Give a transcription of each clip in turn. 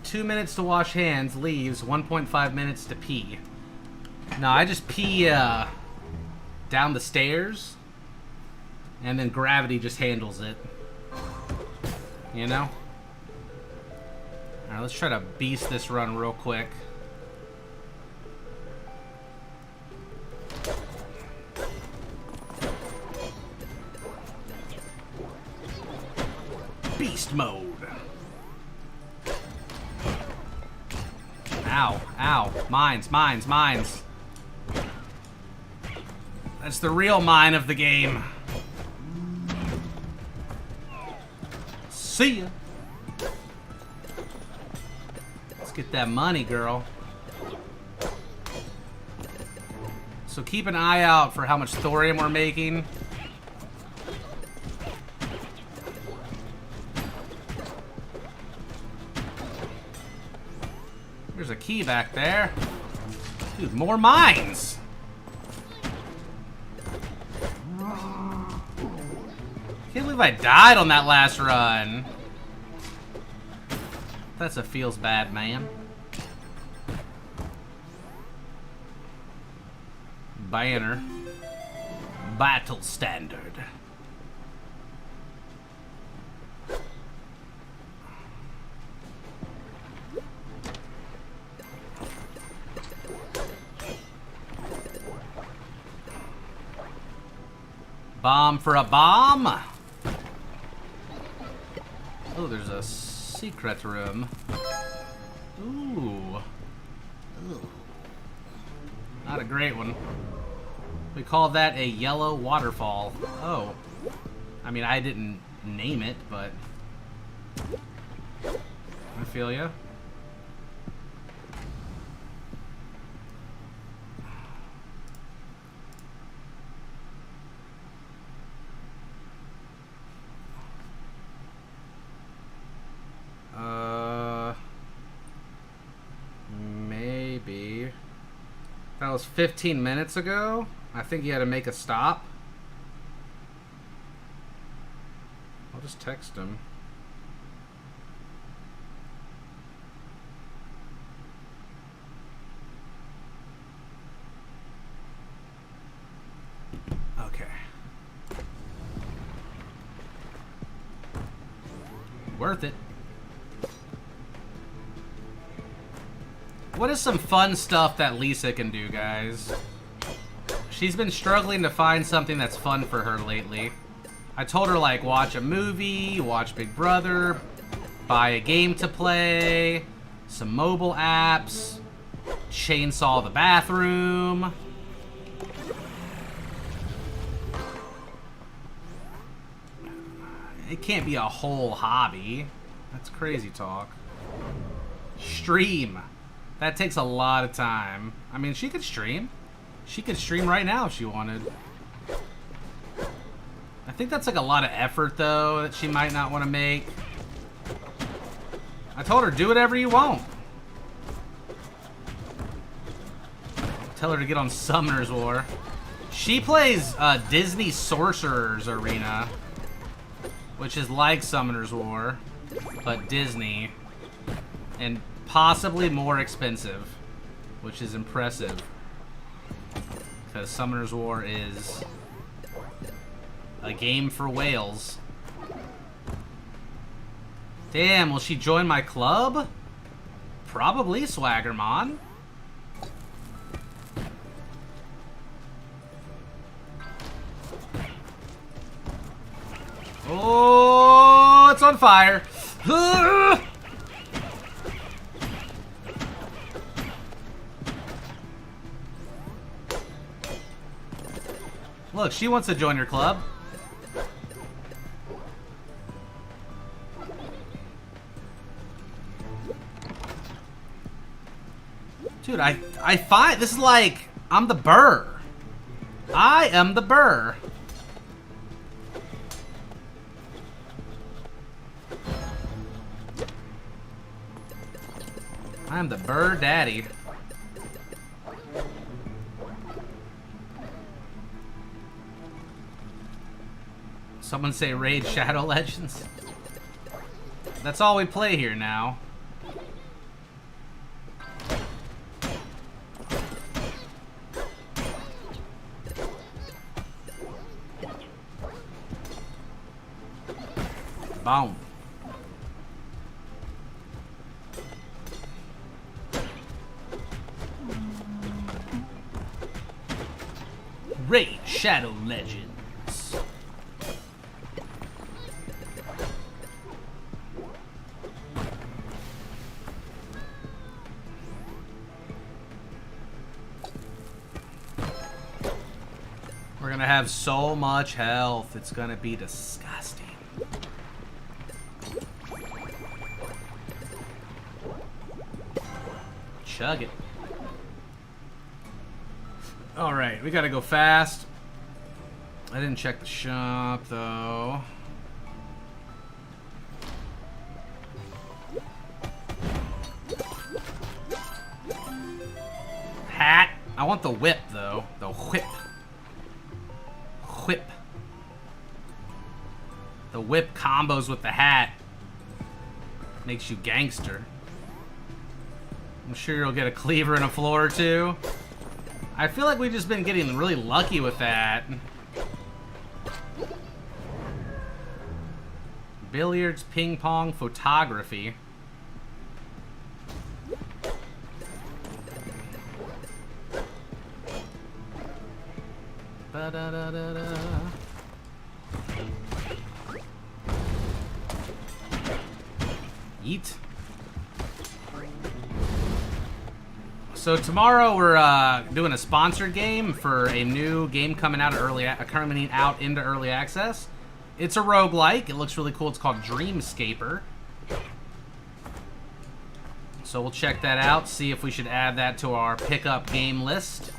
2 minutes to wash hands, leaves, 1.5 minutes to pee. No, I just pee down the stairs, and then gravity just handles it. You know? Alright, let's try to beast this run real quick. Beast mode. Ow, ow. Mines, mines, mines. That's the real mine of the game. See ya. Let's get that money, girl. So keep an eye out for how much thorium we're making. There's a key back there. Dude, more mines! Can't believe I died on that last run. That's a feels bad, man. Banner. Battle standard. Bomb for a bomb. Oh, there's a secret room. Ooh. Ooh. Not a great one. We call that a yellow waterfall. Oh. I mean, I didn't name it, but I feel ya. Maybe. That was 15 minutes ago. I think you had to make a stop. I'll just text him. Okay. Worth it. What is some fun stuff that Lisa can do, guys? She's been struggling to find something that's fun for her lately. I told her, like, watch a movie, watch Big Brother, buy a game to play, some mobile apps, chainsaw the bathroom. It can't be a whole hobby. That's crazy talk. Stream. That takes a lot of time. I mean, she could stream. She could stream right now if she wanted. I think that's like a lot of effort, though, that she might not want to make. I told her, do whatever you want. Tell her to get on Summoner's War. She plays Disney Sorcerer's Arena, which is like Summoner's War, but Disney. And possibly more expensive, which is impressive. Because Summoner's War is a game for whales. Damn, will she join my club? Probably, Swaggermon. Oh, it's on fire. Look, she wants to join your club. Dude, I find this is like I'm the burr. I am the burr. I'm the burr daddy. Someone say Raid Shadow Legends. That's all we play here now. Boom. Raid Shadow Legends. We're gonna have so much health, it's gonna be disgusting. Chug it. Alright, we gotta go fast. I didn't check the shop, though. Hat. I want the whip, though. The whip. Whip. The whip combos with the hat. Makes you gangster. I'm sure you'll get a cleaver and a floor or two. I feel like we've just been getting really lucky with that. Billiards, ping pong, photography. Ba-da-da-da-da. Eat. So tomorrow we're doing a sponsored game for a new game coming out into early access. It's a roguelike. It looks really cool. It's called Dreamscaper. So we'll check that out, see if we should add that to our pickup game list.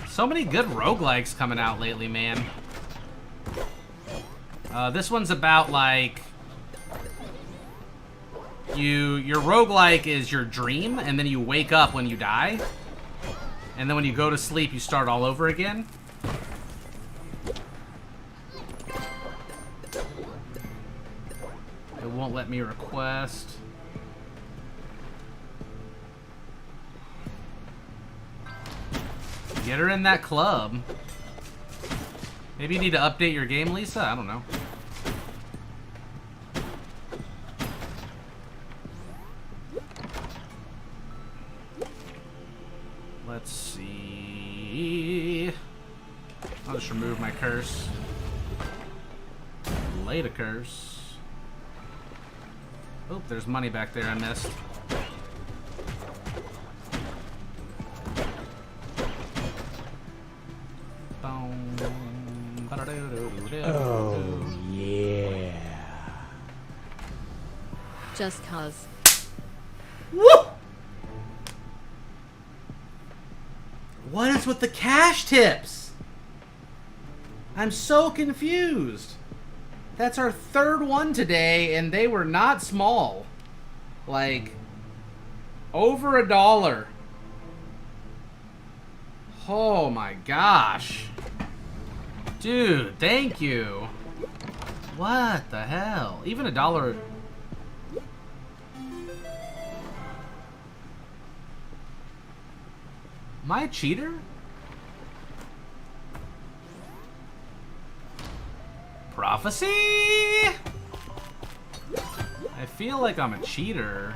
So many good roguelikes coming out lately, man. This one's about like your roguelike is your dream, and then you wake up when you die. And then when you go to sleep, you start all over again. It won't let me request. Get her in that club. Maybe you need to update your game, Lisa? I don't know. Let's see. I'll just remove my curse. Lay the curse. Oh, there's money back there I missed. Oh, yeah. Just cause. Woo! What is with the cash tips? I'm so confused. That's our third one today, and they were not small. Like, over $1. Oh my gosh. Dude, thank you. What the hell? Even $1. Am I a cheater? Prophecy? I feel like I'm a cheater.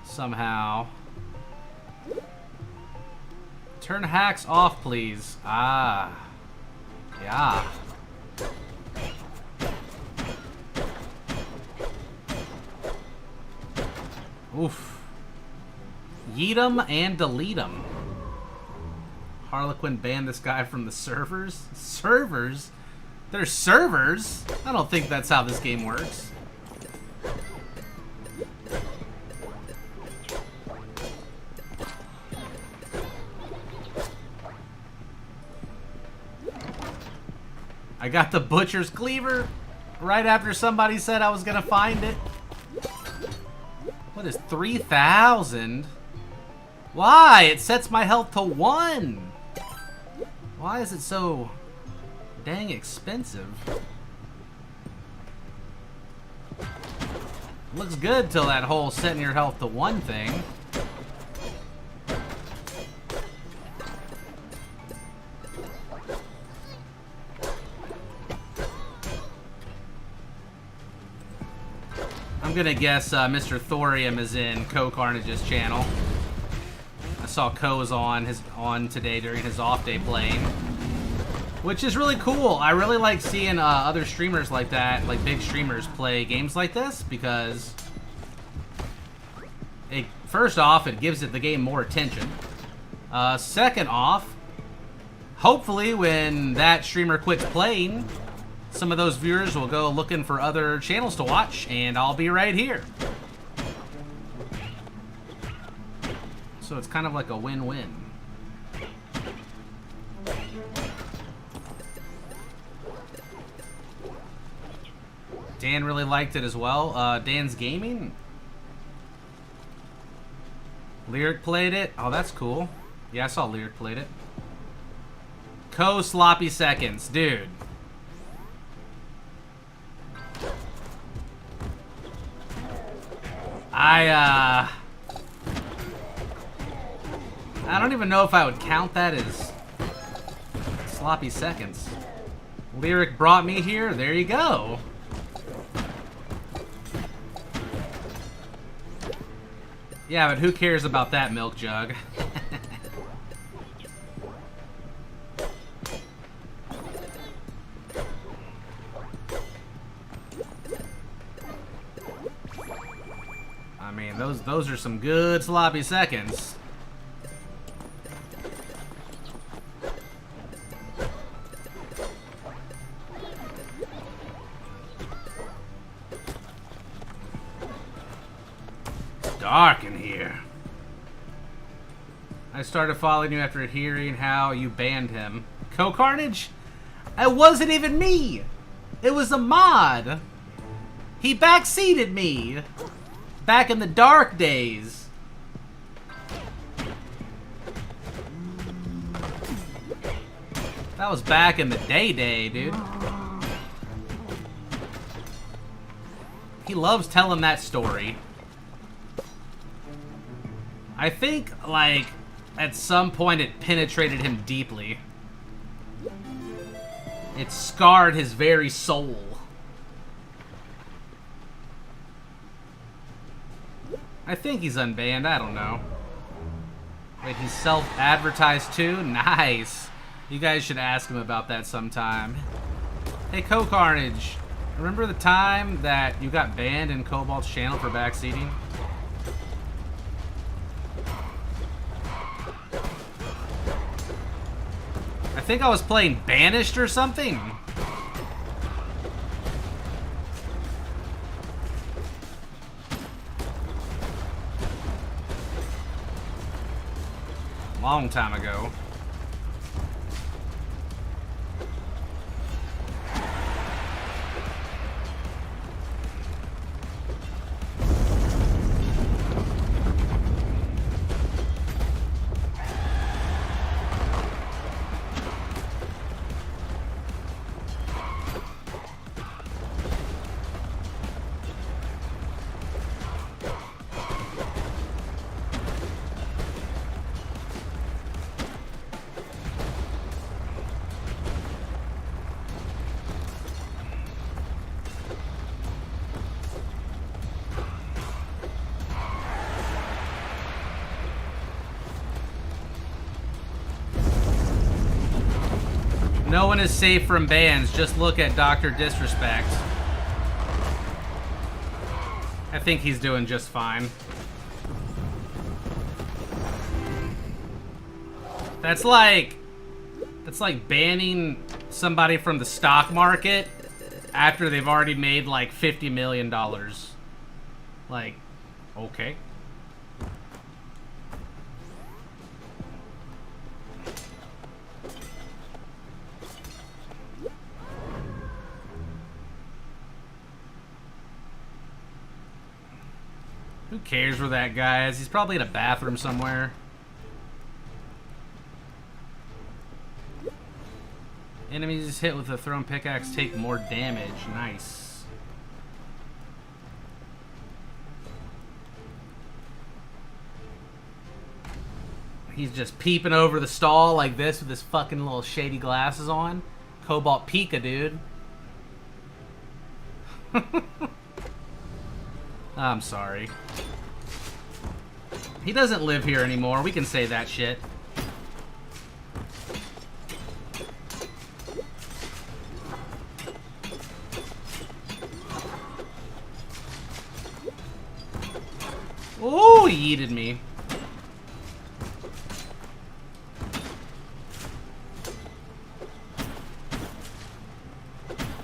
Somehow. Turn hacks off, please. Ah. Yeah. Oof. Yeet 'em and delete 'em. Harlequin banned this guy from the servers? Servers? There's servers? I don't think that's how this game works. I got the butcher's cleaver right after somebody said I was gonna find it. What is 3,000? Why? It sets my health to 1. Why is it so dang expensive? Looks good till that whole setting your health to 1 thing. I'm gonna guess Mr. Thorium is in Co Carnage's channel. I saw Ko's on today during his off day playing, which is really cool. I really like seeing other streamers like that, like big streamers, play games like this because first off, it gives the game more attention. Second off, hopefully when that streamer quits playing, some of those viewers will go looking for other channels to watch, and I'll be right here. So it's kind of like a win-win. Dan really liked it as well. Dan's Gaming. Lyric played it. Oh, that's cool. Yeah, I saw Lyric played it. Sloppy Seconds. Dude. I don't even know if I would count that as sloppy seconds. Lyric brought me here. There you go. Yeah, but who cares about that milk jug? I mean, those are some good sloppy seconds. Dark in here. I started following you after hearing how you banned him. Co-Carnage? It wasn't even me. It was a mod. He backseated me. Back in the dark days. That was back in the day, dude. He loves telling that story. I think, like, at some point it penetrated him deeply. It scarred his very soul. I think he's unbanned, I don't know. Wait, he's self-advertised too? Nice. You guys should ask him about that sometime. Hey, Co-Carnage, remember the time that you got banned in Cobalt's channel for backseating? I think I was playing Banished or something. Long time ago. No one is safe from bans. Just look at Dr. Disrespect. I think he's doing just fine. That's like banning somebody from the stock market after they've already made like $50 million. Like, okay. Who cares where that guy is? He's probably in a bathroom somewhere. Enemies hit with a thrown pickaxe take more damage. Nice. He's just peeping over the stall like this with his fucking little shady glasses on. Cobalt Pika, dude. I'm sorry. He doesn't live here anymore. We can say that shit. Oh, he yeeted me.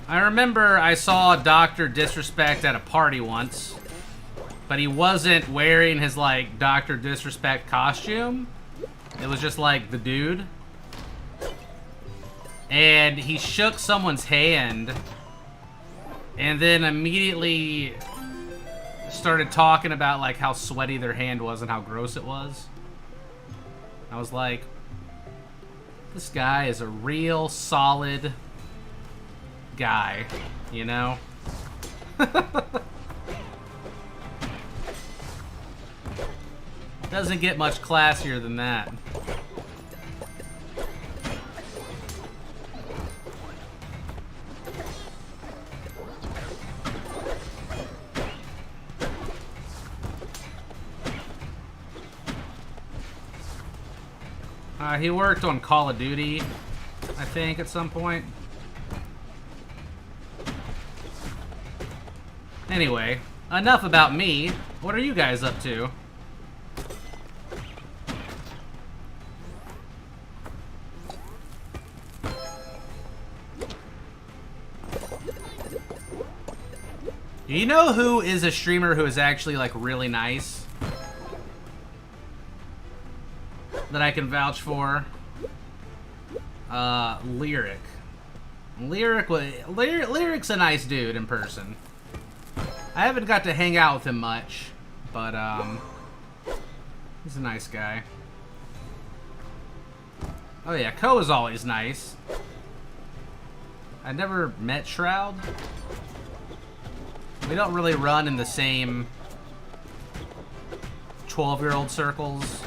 I remember I saw Dr. Disrespect at a party once, but he wasn't wearing his, like, Dr. Disrespect costume. It was just, like, the dude. And he shook someone's hand, and then immediately started talking about, like, how sweaty their hand was and how gross it was. I was like, this guy is a real solid guy, you know? Doesn't get much classier than that. He worked on Call of Duty, I think, at some point. Anyway, enough about me. What are you guys up to? You know who is a streamer who is actually, like, really nice? That I can vouch for? Lyric. Lyric's a nice dude in person. I haven't got to hang out with him much, but, he's a nice guy. Oh yeah, Ko is always nice. I never met Shroud. We don't really run in the same 12-year-old circles.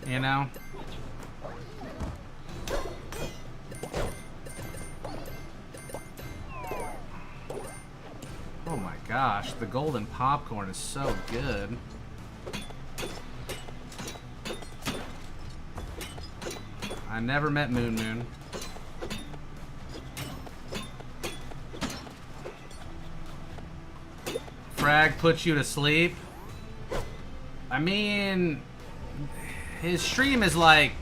You know? Oh my gosh, the golden popcorn is so good. I never met Moon Moon. Frag puts you to sleep. I mean, his stream is like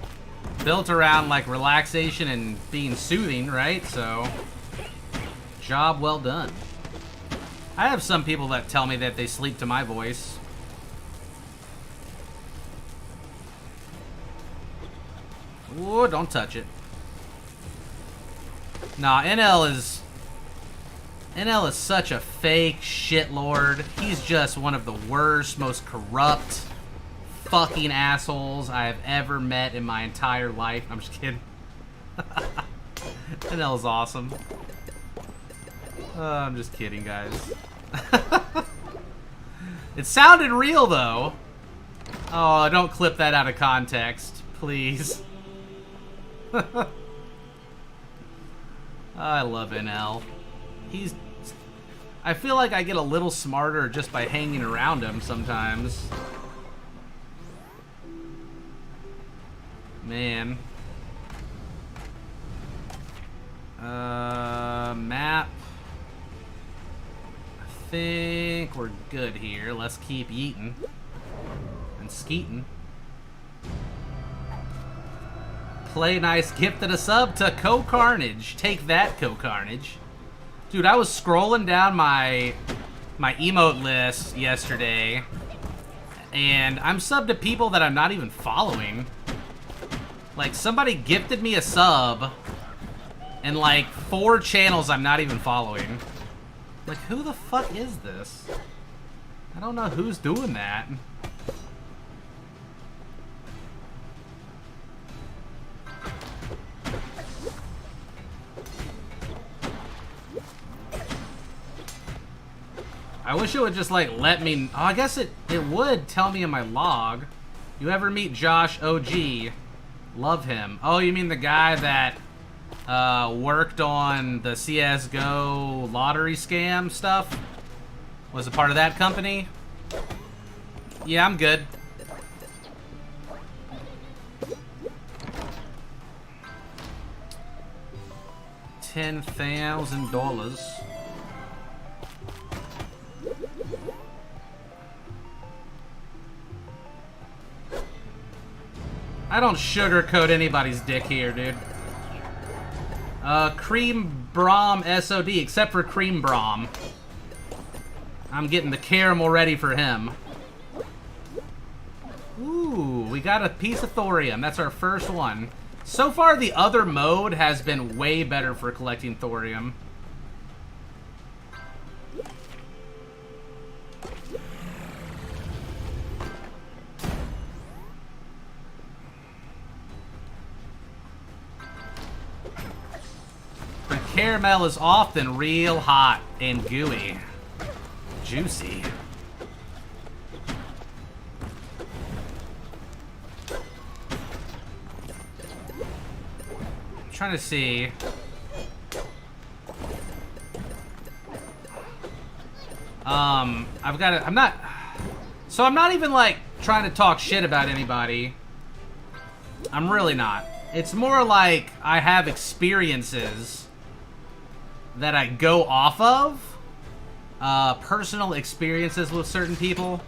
built around like relaxation and being soothing, right? So, job well done. I have some people that tell me that they sleep to my voice. Ooh, don't touch it. Nah, NL is such a fake shitlord. He's just one of the worst, most corrupt fucking assholes I have ever met in my entire life. I'm just kidding. NL's awesome. I'm just kidding, guys. It sounded real, though. Oh, don't clip that out of context, please. I love NL. I feel like I get a little smarter just by hanging around him sometimes. Man. Map. I think we're good here. Let's keep yeeting. And skeeting. Play nice gifted a sub to Co Carnage. Take that, Co Carnage. Dude, I was scrolling down my emote list yesterday, and I'm subbed to people that I'm not even following. Like, somebody gifted me a sub, and like 4 channels I'm not even following. Like, who the fuck is this? I don't know who's doing that. I wish it would just, like, let me... Oh, I guess it would tell me in my log. You ever meet Josh OG? Love him. Oh, you mean the guy that worked on the CSGO lottery scam stuff. Was a part of that company. Yeah, I'm good. $10,000. I don't sugarcoat anybody's dick here, dude. Cream Brom SOD, except for Cream Brom. I'm getting the caramel ready for him. Ooh, we got a piece of thorium. That's our first one. So far, the other mode has been way better for collecting thorium. The caramel is often real hot and gooey. Juicy. I'm trying to see. I've got it. I'm not even like trying to talk shit about anybody. I'm really not. It's more like I have experiences that I go off of. Personal experiences with certain people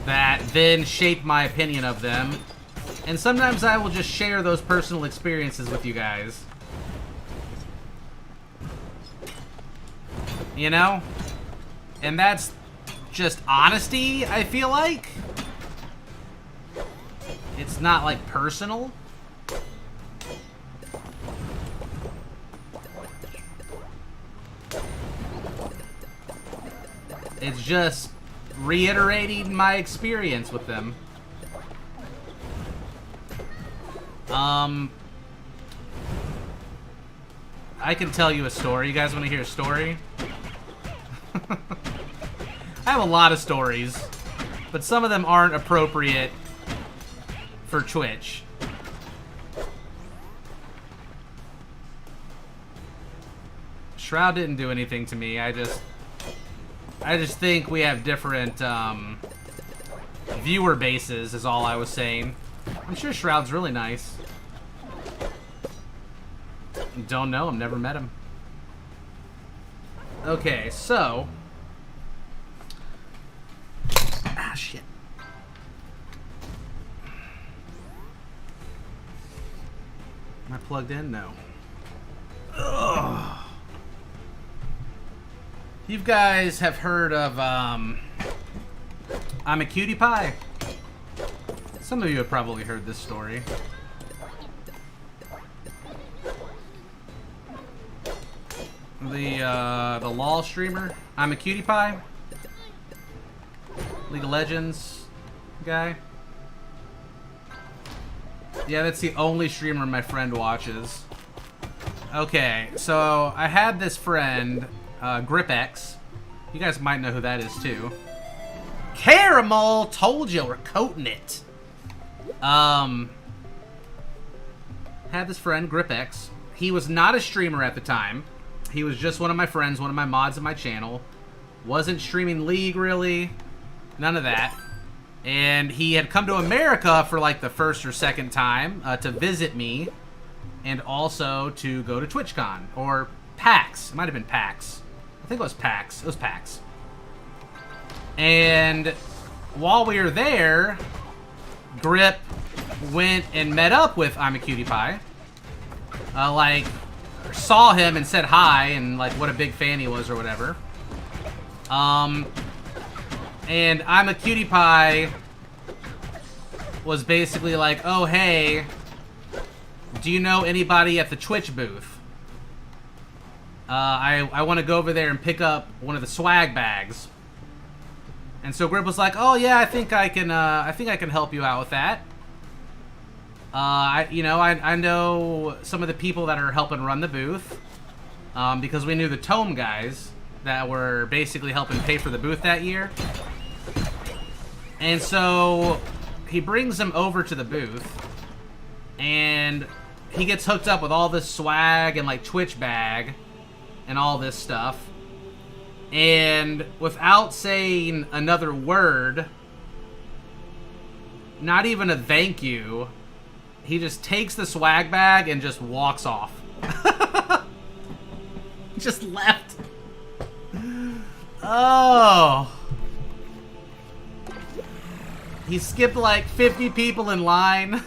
that then shape my opinion of them. And sometimes I will just share those personal experiences with you guys. You know? And that's just honesty, I feel like. It's not like personal. It's just reiterating my experience with them. I can tell you a story. You guys want to hear a story? I have a lot of stories, but some of them aren't appropriate for Twitch. Shroud didn't do anything to me. I just think we have different viewer bases is all I was saying. I'm sure Shroud's really nice. Don't know him, never met him. Okay, so... Ah, shit. Am I plugged in? No. Ugh. You guys have heard of, I'm a Cutie Pie. Some of you have probably heard this story. The LOL streamer, I'm a Cutie Pie. League of Legends guy. Yeah, that's the only streamer my friend watches. Okay, so I had this friend, GripX. You guys might know who that is too. Caramel! Told you, we're coating it. Had this friend, GripX. He was not a streamer at the time. He was just one of my friends, one of my mods in my channel. Wasn't streaming League, really. None of that. And he had come to America for like the first or second time to visit me. And also to go to TwitchCon. Or PAX. It might have been PAX. I think it was PAX. It was PAX. And while we were there, Grip went and met up with I'm a Cutie Pie. Like, saw him and said hi and like what a big fan he was or whatever. And I'm a Cutie Pie was basically like, oh hey, do you know anybody at the Twitch booth? I want to go over there and pick up one of the swag bags. And so Grip was like, oh yeah, I think I can help you out with that. I know some of the people that are helping run the booth, because we knew the Tome guys that were basically helping pay for the booth that year. And so he brings them over to the booth, and he gets hooked up with all this swag and like Twitch bag and all this stuff. And without saying another word, not even a thank you, he just takes the swag bag and just walks off. Just left. Oh. He skipped like 50 people in line.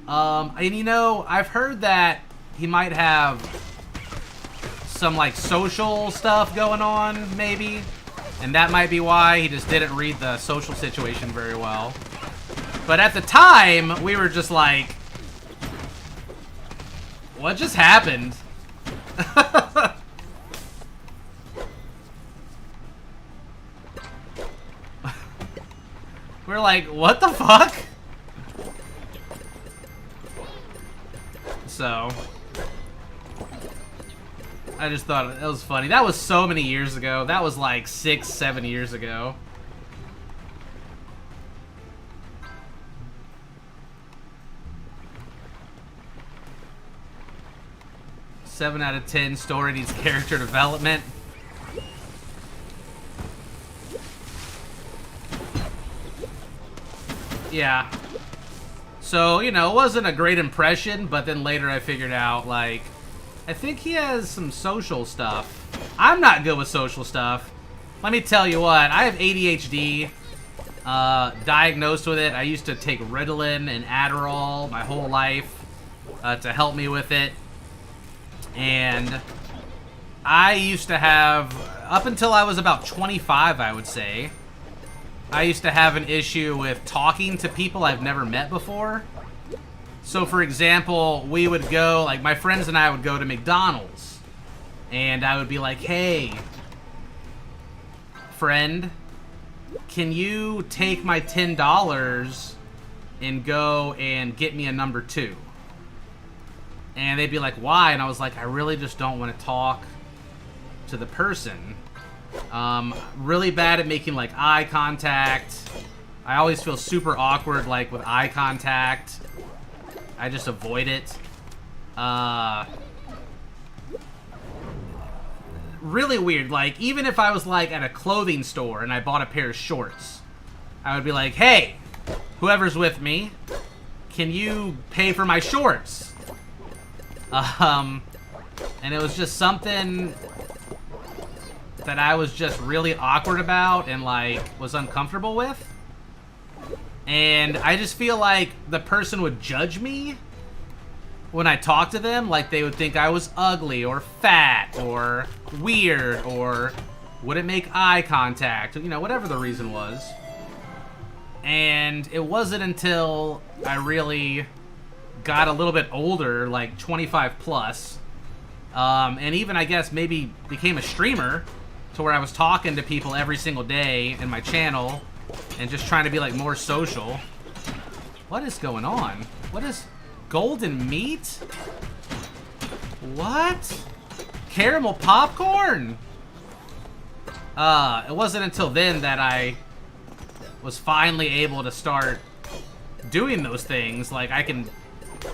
And you know, I've heard that he might have some like social stuff going on, maybe. And that might be why he just didn't read the social situation very well. But at the time, we were just like, what just happened? We're like, what the fuck? So, I just thought it was funny. That was so many years ago. That was like 6, 7 years ago. Seven out of 10 story needs character development. Yeah. So, you know, it wasn't a great impression, but then later I figured out, like, I think he has some social stuff. I'm not good with social stuff. Let me tell you what, I have ADHD, diagnosed with it. I used to take Ritalin and Adderall my whole life to help me with it. And I used to have, up until I was about 25, I would say, I used to have an issue with talking to people I've never met before. So, for example, we would go, like, my friends and I would go to McDonald's. And I would be like, hey, friend, can you take my $10 and go and get me a number 2? And they'd be like, why? And I was like, I really just don't want to talk to the person. Really bad at making, like, eye contact. I always feel super awkward, like, with eye contact. I just avoid it. Really weird. Like, even if I was, like, at a clothing store and I bought a pair of shorts, I would be like, hey, whoever's with me, can you pay for my shorts? And it was just something that I was just really awkward about and, like, was uncomfortable with. And I just feel like the person would judge me when I talk to them. Like, they would think I was ugly or fat or weird or wouldn't make eye contact. You know, whatever the reason was. And it wasn't until I really got a little bit older, like 25 plus, and even, I guess, maybe became a streamer to where I was talking to people every single day in my channel and just trying to be, like, more social. What is going on? What is golden meat? What? Caramel popcorn? It wasn't until then that I was finally able to start doing those things. Like, I can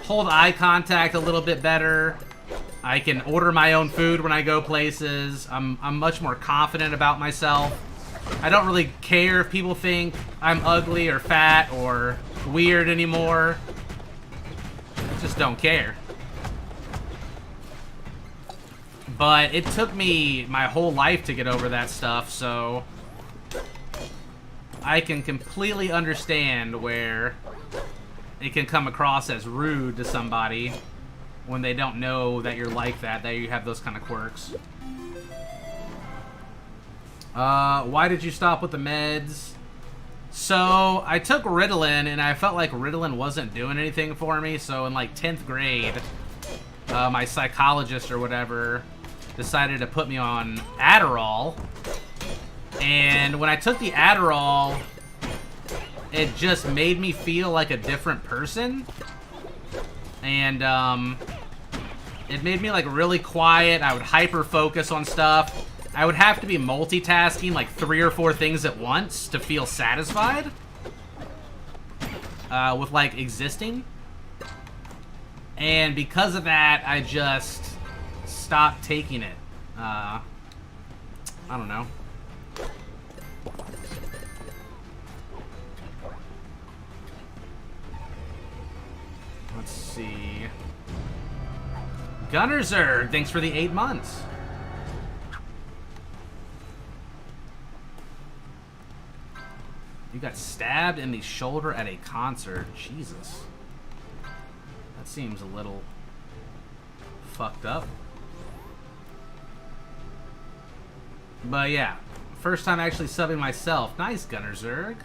hold eye contact a little bit better. I can order my own food when I go places. I'm much more confident about myself. I don't really care if people think I'm ugly or fat or weird anymore. I just don't care. But it took me my whole life to get over that stuff, so I can completely understand where it can come across as rude to somebody when they don't know that you're like that you have those kind of quirks. Why did you stop with the meds? So, I took Ritalin, and I felt like Ritalin wasn't doing anything for me, so in, like, 10th grade, my psychologist or whatever decided to put me on Adderall. And when I took the Adderall, it just made me feel like a different person. And, it made me, like, really quiet. I would hyper-focus on stuff. I would have to be multitasking, like, 3 or 4 things at once to feel satisfied with, like, existing. And because of that, I just stopped taking it. I don't know. Let's see. Gunnerzerg, thanks for the 8 months. You got stabbed in the shoulder at a concert. Jesus. That seems a little fucked up. But yeah, first time actually subbing myself. Nice, Gunnerzerg.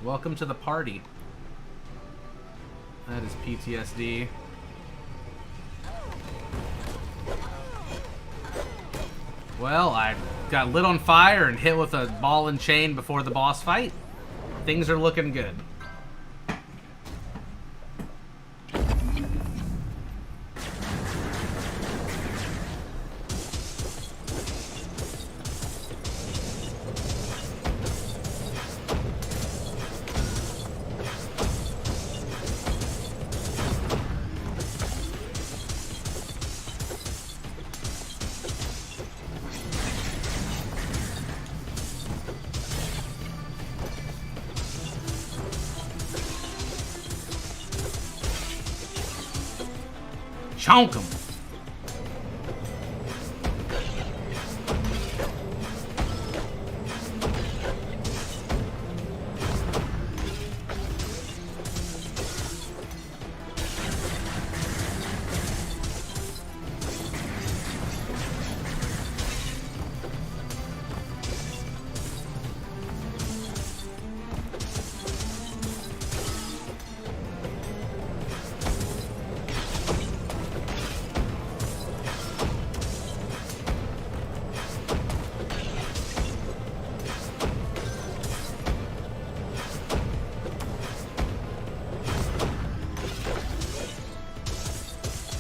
Welcome to the party. That is PTSD. Well, I got lit on fire and hit with a ball and chain before the boss fight. Things are looking good. Chonk 'em.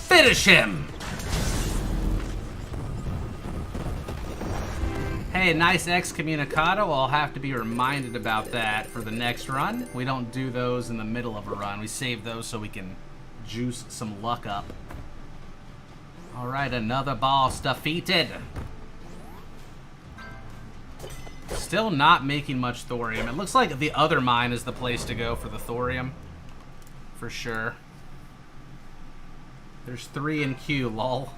Finish him! Hey, nice excommunicado. I'll have to be reminded about that for the next run. We don't do those in the middle of a run. We save those so we can juice some luck up. Alright, another boss defeated. Still not making much thorium. It looks like the other mine is the place to go for the thorium. For sure. There's 3 in queue, lol.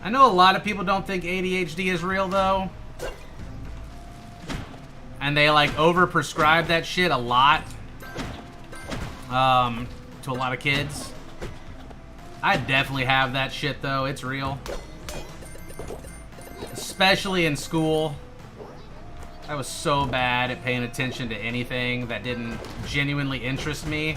I know a lot of people don't think ADHD is real, though. And they, like, overprescribe that shit a lot. To a lot of kids. I definitely have that shit, though. It's real. Especially in school. I was so bad at paying attention to anything that didn't genuinely interest me.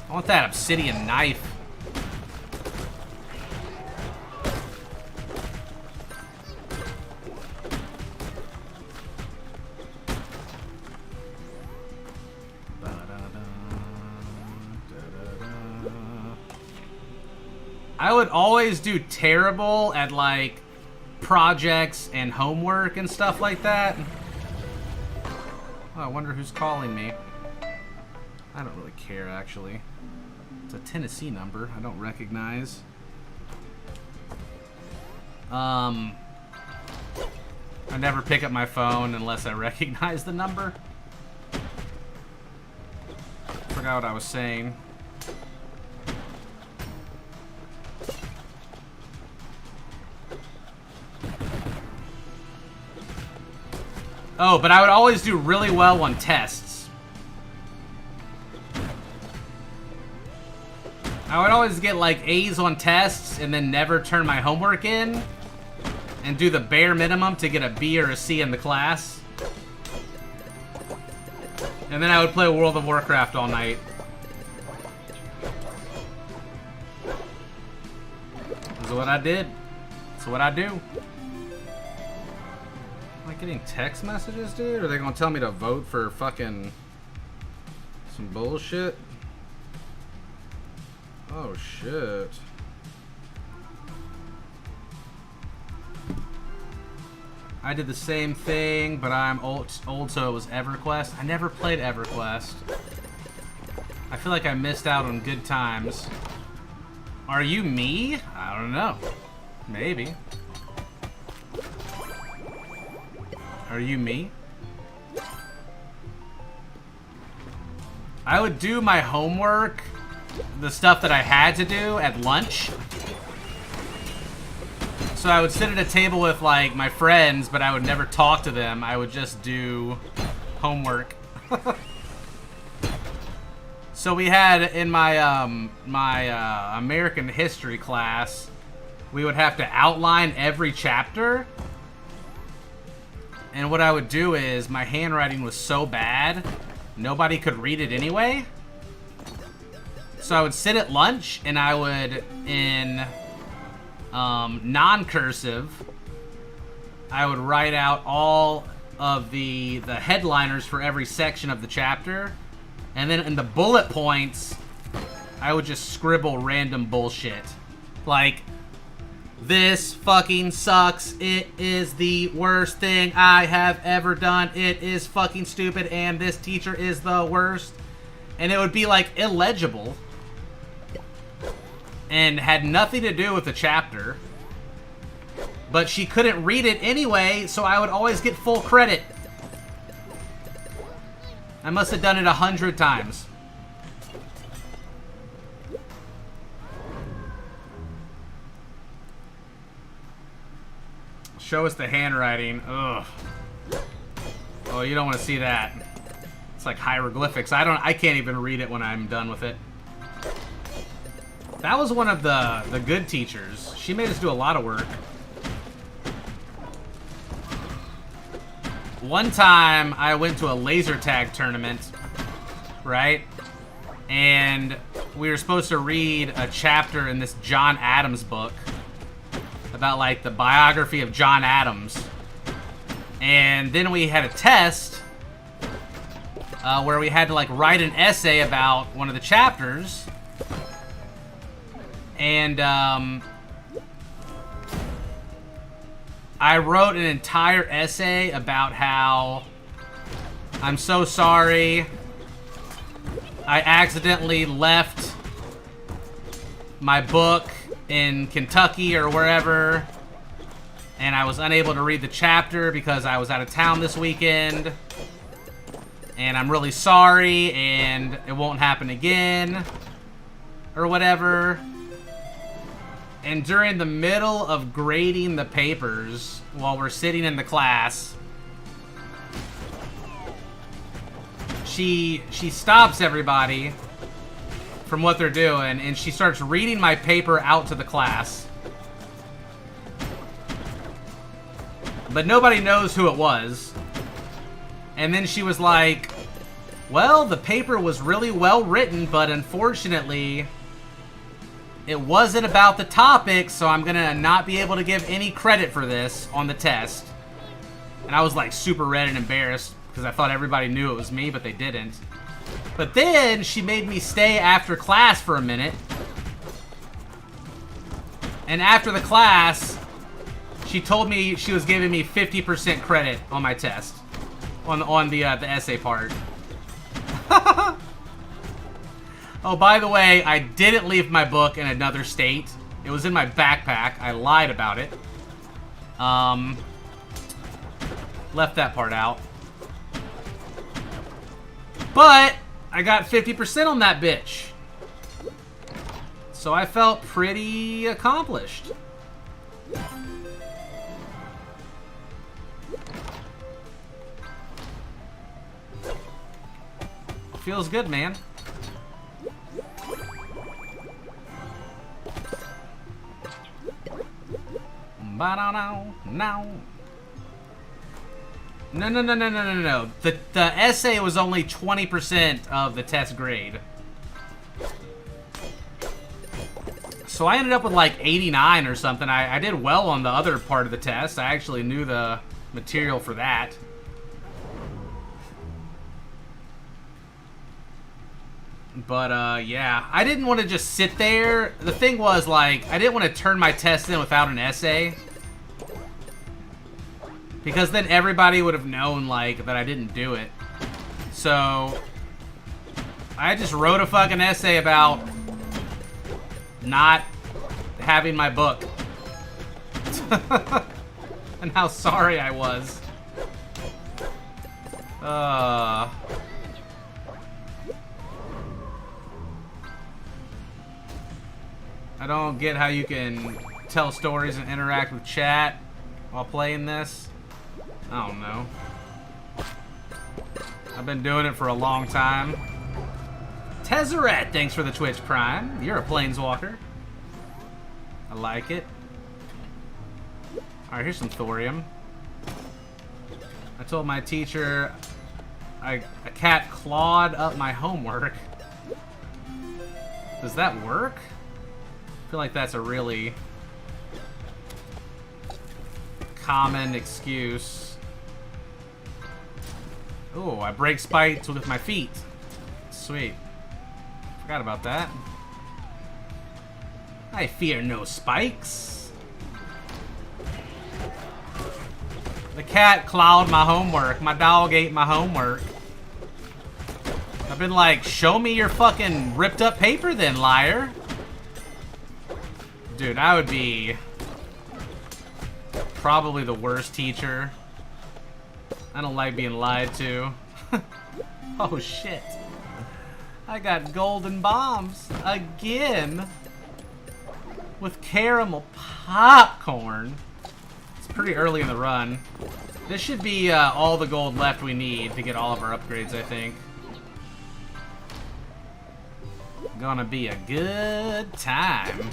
I want that obsidian knife. I would always do terrible at, like, projects and homework and stuff like that. Oh, I wonder who's calling me. I don't really care, actually. It's a Tennessee number I don't recognize. I never pick up my phone unless I recognize the number. Forgot what I was saying. Oh, but I would always do really well on tests. I would always get like A's on tests and then never turn my homework in and do the bare minimum to get a B or a C in the class. And then I would play World of Warcraft all night. This is what I did. This is what I do. Am I getting text messages, dude? Or are they gonna tell me to vote for fucking some bullshit? Oh shit. I did the same thing, but I'm old, so it was EverQuest. I never played EverQuest. I feel like I missed out on good times. Are you me? I don't know. Maybe. Are you me? I would do my homework, the stuff that I had to do at lunch. So I would sit at a table with like my friends, but I would never talk to them. I would just do homework. So we had in my American history class, we would have to outline every chapter. And what I would do is, my handwriting was so bad, nobody could read it anyway. So I would sit at lunch and I would, in non-cursive, I would write out all of the headliners for every section of the chapter. And then in the bullet points, I would just scribble random bullshit. Like, this fucking sucks. It is the worst thing I have ever done. It is fucking stupid and this teacher is the worst. And it would be like illegible. And had nothing to do with the chapter. But she couldn't read it anyway, so I would always get full credit. I must have done it 100 times. Show us the handwriting. Ugh. Oh, you don't want to see that. It's like hieroglyphics. I can't even read it when I'm done with it. That was one of the good teachers. She made us do a lot of work. One time, I went to a laser tag tournament, right? And we were supposed to read a chapter in this John Adams book about, like, the biography of John Adams. And then we had a test where we had to, like, write an essay about one of the chapters. And, I wrote an entire essay about how I'm so sorry I accidentally left my book in Kentucky or wherever, and I was unable to read the chapter because I was out of town this weekend, and I'm really sorry, and it won't happen again, or whatever. And during the middle of grading the papers, while we're sitting in the class, she stops everybody from what they're doing, and she starts reading my paper out to the class. But nobody knows who it was. And then she was like, well, the paper was really well written, but unfortunately, it wasn't about the topic, so I'm gonna not be able to give any credit for this on the test. And I was like super red and embarrassed because I thought everybody knew it was me, but they didn't. But then she made me stay after class for a minute. And after the class, she told me she was giving me 50% credit on my test. On the essay part. Oh, by the way, I didn't leave my book in another state. It was in my backpack. I lied about it. Left that part out. But I got 50% on that bitch. So I felt pretty accomplished. Feels good, man. No. The essay was only 20% of the test grade. So I ended up with like 89 or something. I did well on the other part of the test. I actually knew the material for that. But, yeah. I didn't want to just sit there. The thing was, like, I didn't want to turn my test in without an essay. Because then everybody would have known, like, that I didn't do it. So, I just wrote a fucking essay about not having my book. And how sorry I was. I don't get how you can tell stories and interact with chat while playing this. I don't know. I've been doing it for a long time. Tezzeret, thanks for the Twitch Prime. You're a planeswalker. I like it. Alright, here's some thorium. I told my teacher a cat clawed up my homework. Does that work? I feel like that's a really common excuse. Oh, I break spikes with my feet. Sweet. Forgot about that. I fear no spikes. The cat clawed my homework. My dog ate my homework. I've been like, show me your fucking ripped up paper then, liar. Dude, I would be probably the worst teacher. I don't like being lied to. Oh shit. I got golden bombs again with caramel popcorn. It's pretty early in the run. This should be all the gold left we need to get all of our upgrades, I think. Gonna be a good time.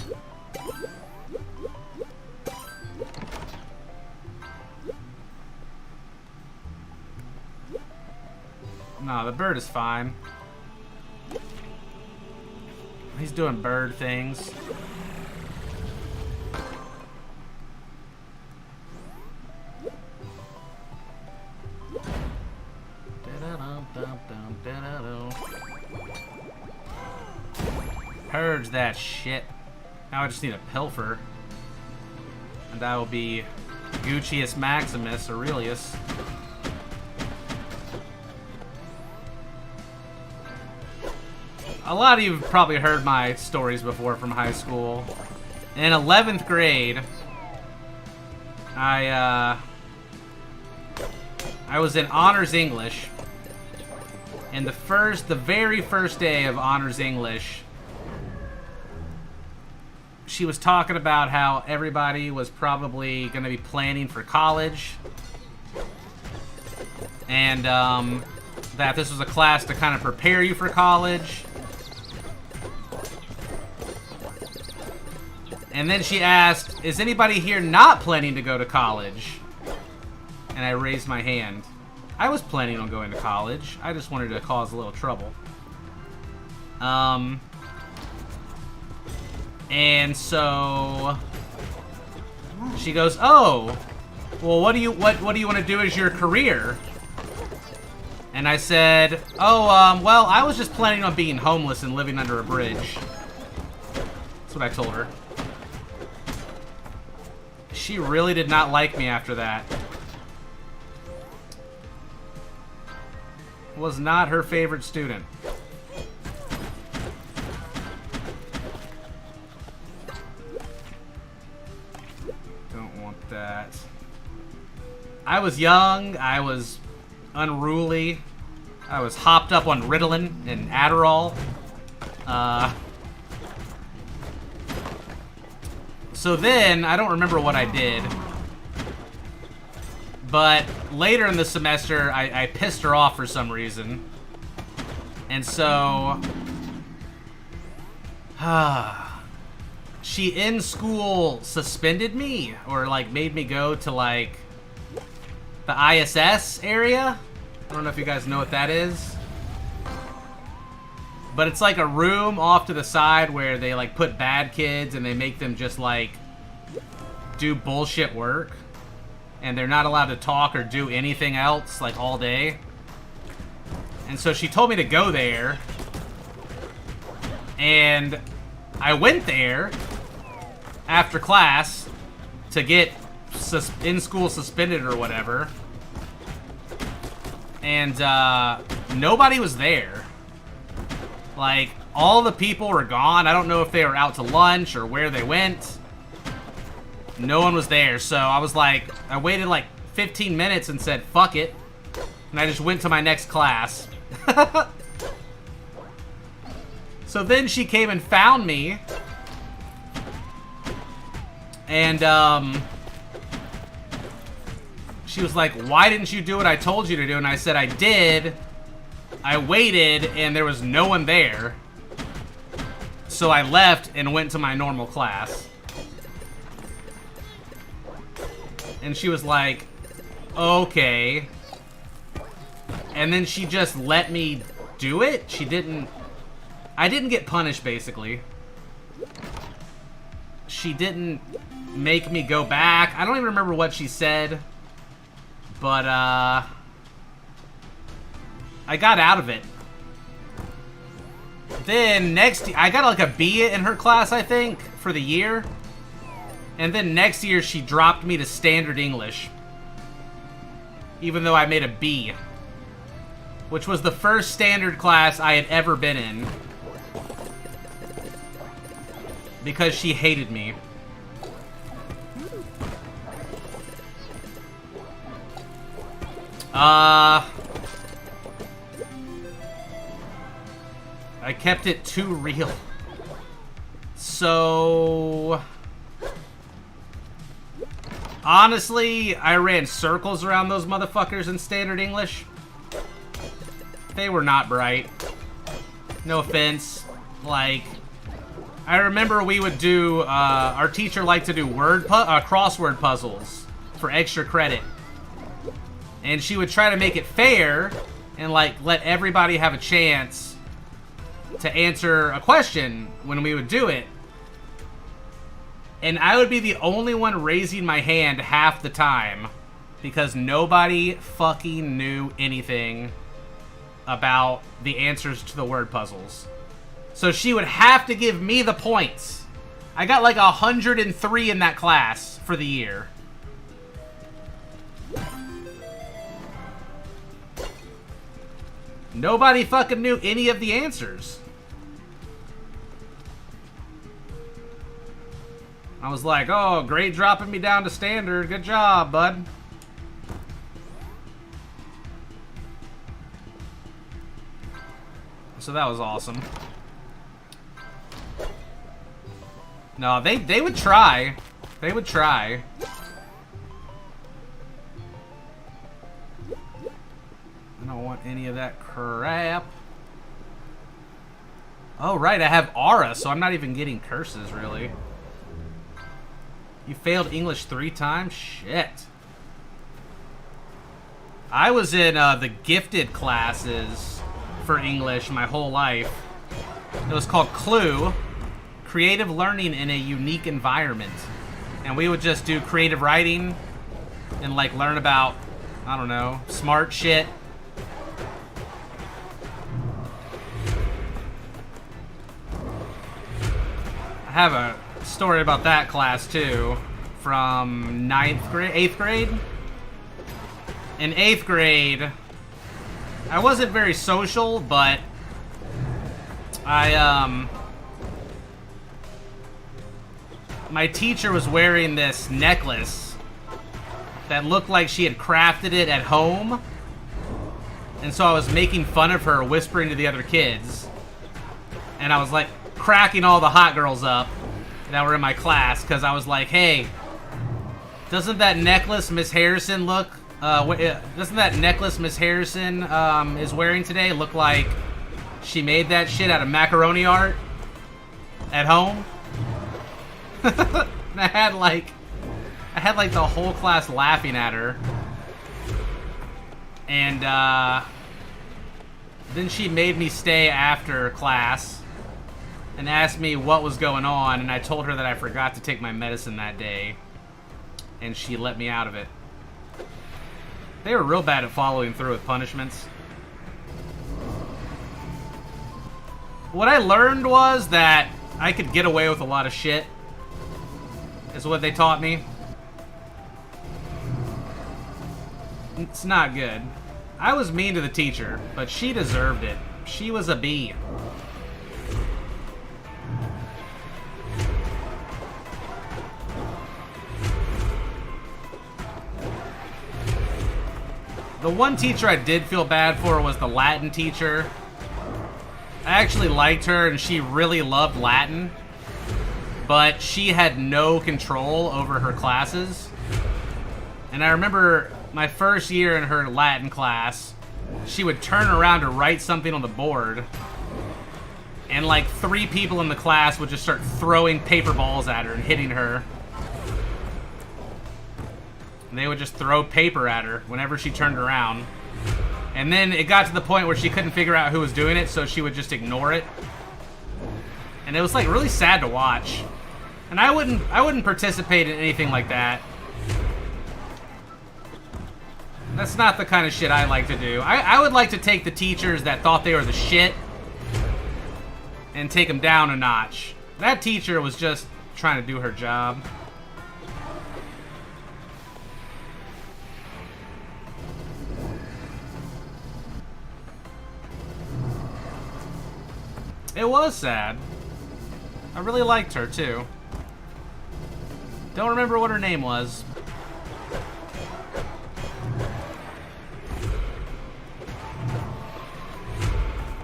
No, the bird is fine. He's doing bird things. Purge that shit. Now I just need a pilfer. And that will be Guccius Maximus Aurelius. A lot of you have probably heard my stories before from high school. In 11th grade, I was in Honors English. And the very first day of Honors English, she was talking about how everybody was probably going to be planning for college. And that this was a class to kind of prepare you for college. And then she asked, is anybody here not planning to go to college? And I raised my hand. I was planning on going to college. I just wanted to cause a little trouble. And so she goes, "Oh, well, what do you want to do as your career?" And I said, "Oh, well, I was just planning on being homeless and living under a bridge." That's what I told her. She really did not like me after that. Was not her favorite student. Don't want that. I was young, I was unruly, I was hopped up on Ritalin and Adderall. So then, I don't remember what I did. But later in the semester, I pissed her off for some reason. And so she in school suspended me, or like made me go to like the ISS area. I don't know if you guys know what that is. But it's like a room off to the side where they like put bad kids and they make them just like do bullshit work. And they're not allowed to talk or do anything else like all day. And so she told me to go there. And I went there after class to get in school suspended or whatever. And nobody was there. Like, all the people were gone. I don't know if they were out to lunch or where they went. No one was there. So I was like, I waited like 15 minutes and said, fuck it. And I just went to my next class. So then she came and found me. And, she was like, why didn't you do what I told you to do? And I said, I did. I waited, and there was no one there. So I left and went to my normal class. And she was like, okay. And then she just let me do it? She didn't... I didn't get punished, basically. She didn't make me go back. I don't even remember what she said. But, I got out of it. Then I got like a B in her class, I think, for the year. And then next year she dropped me to standard English. Even though I made a B. Which was the first standard class I had ever been in. Because she hated me. I kept it too real. So... honestly, I ran circles around those motherfuckers in standard English. They were not bright. No offense. Like, I remember we would do, our teacher liked to do crossword puzzles for extra credit. And she would try to make it fair and, like, let everybody have a chance to answer a question when we would do it. And I would be the only one raising my hand half the time because nobody fucking knew anything about the answers to the word puzzles. So she would have to give me the points. I got like 103 in that class for the year. Nobody fucking knew any of the answers. I was like, oh, great dropping me down to standard. Good job, bud. So that was awesome. No, they would try. They would try. I don't want any of that crap. Oh, right, I have aura, so I'm not even getting curses, really. You failed English 3 times? Shit. I was in the gifted classes for English my whole life. It was called Clue, Creative Learning in a Unique Environment. And we would just do creative writing and, like, learn about, I don't know, smart shit. I have a story about that class too, from 8th grade. In 8th grade, I wasn't very social, but my teacher was wearing this necklace that looked like she had crafted it at home, and so I was making fun of her, whispering to the other kids, and I was like cracking all the hot girls up that were in my class, because I was like, hey, doesn't that necklace Miss Harrison doesn't that necklace Miss Harrison is wearing today look like she made that shit out of macaroni art at home? And I had like the whole class laughing at her. And Then she made me stay after class and asked me what was going on, and I told her that I forgot to take my medicine that day, and she let me out of it. They were real bad at following through with punishments. What I learned was that I could get away with a lot of shit, is what they taught me. It's not good. I was mean to the teacher, but she deserved it. She was a B. The one teacher I did feel bad for was the Latin teacher. I actually liked her and she really loved Latin, but she had no control over her classes. And I remember my first year in her Latin class, she would turn around to write something on the board, and like 3 people in the class would just start throwing paper balls at her and hitting her. And they would just throw paper at her whenever she turned around. And then it got to the point where she couldn't figure out who was doing it, so she would just ignore it. And it was like really sad to watch. And I wouldn't participate in anything like that. That's not the kind of shit I like to do. I would like to take the teachers that thought they were the shit and take them down a notch. That teacher was just trying to do her job. It was sad. I really liked her, too. Don't remember what her name was.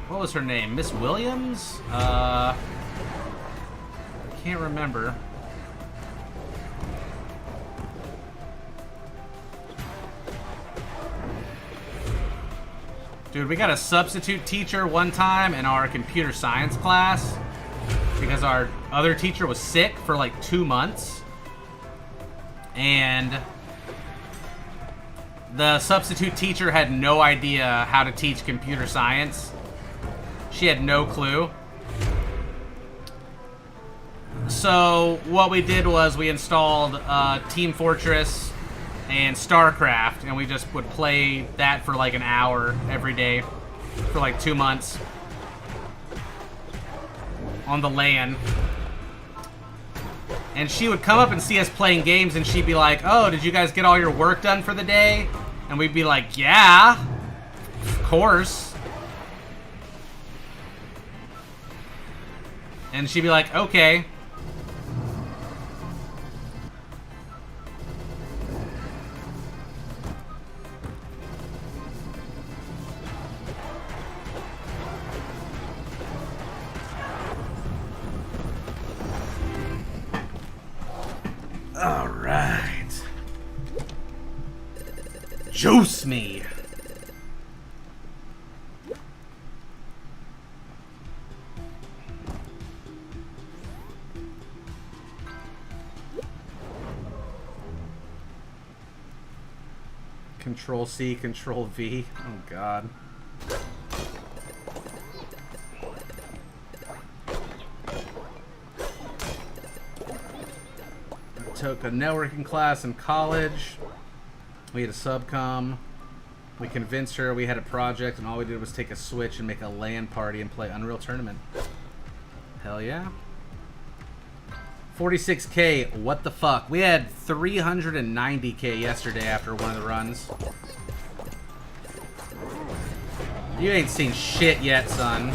What was her name? Miss Williams? I can't remember. Dude, we got a substitute teacher one time in our computer science class because our other teacher was sick for like 2 months. And the substitute teacher had no idea how to teach computer science. She had no clue. So what we did was we installed Team Fortress and StarCraft, and we just would play that for like an hour every day for like 2 months on the LAN. And she would come up and see us playing games, and she'd be like, "Oh, did you guys get all your work done for the day?" And we'd be like, "Yeah, of course." And she'd be like, "Okay." All right. Juice me. Control C, Control V. Oh God. Took a networking class in college. We had a subcom. We convinced her we had a project, and all we did was take a Switch and make a LAN party and play Unreal Tournament. Hell yeah. 46K, what the fuck? We had 390K yesterday after one of the runs. You ain't seen shit yet, son.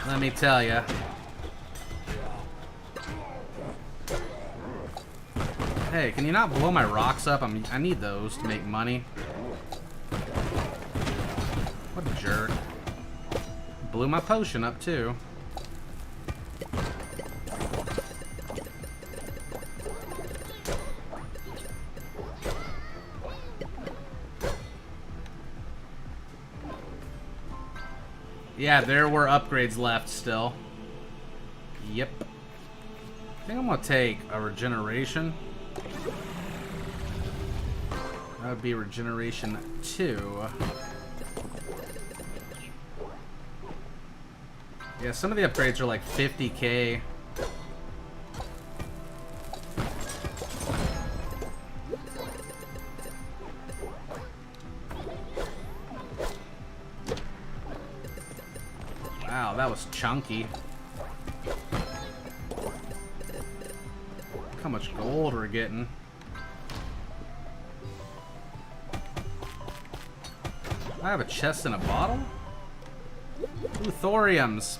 Let me tell ya. Hey, can you not blow my rocks up? I need those to make money. What a jerk. Blew my potion up, too. Yeah, there were upgrades left still. Yep. I think I'm gonna take a regeneration. That would be regeneration 2. Yeah, some of the upgrades are like 50K. Wow, that was chunky. Look how much gold we're getting. I have a chest and a bottle? Ooh, thoriums.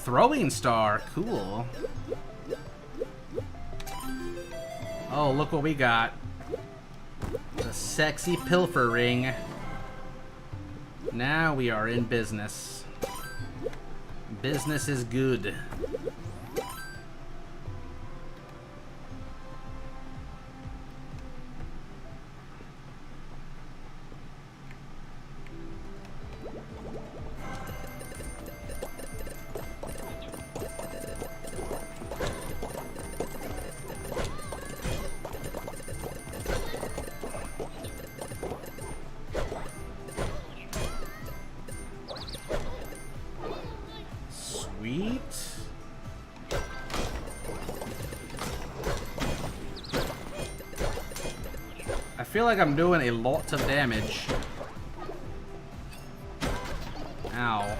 Throwing star. Cool. Oh, look what we got. The sexy pilfer ring. Now we are in business. Business is good. Sweet. I feel like I'm doing a lot of damage. Ow.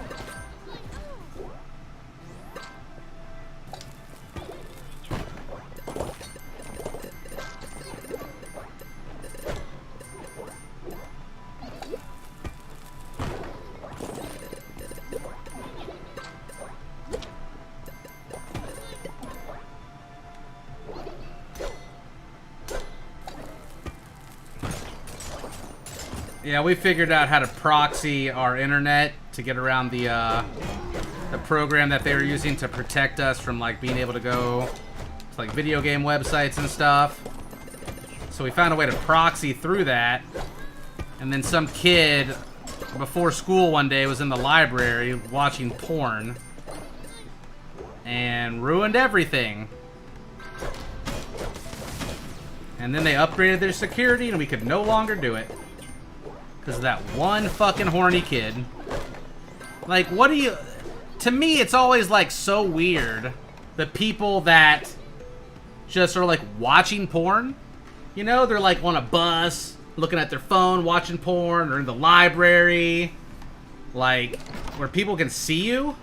Yeah, we figured out how to proxy our internet to get around the program that they were using to protect us from like being able to go to like video game websites and stuff. So we found a way to proxy through that, and then some kid before school one day was in the library watching porn and ruined everything. And then they upgraded their security and we could no longer do it. Because of that one fucking horny kid. Like, what do you... To me, it's always, like, so weird. The people that just are, like, watching porn. You know, they're, like, on a bus, looking at their phone, watching porn, or in the library. Like, where people can see you.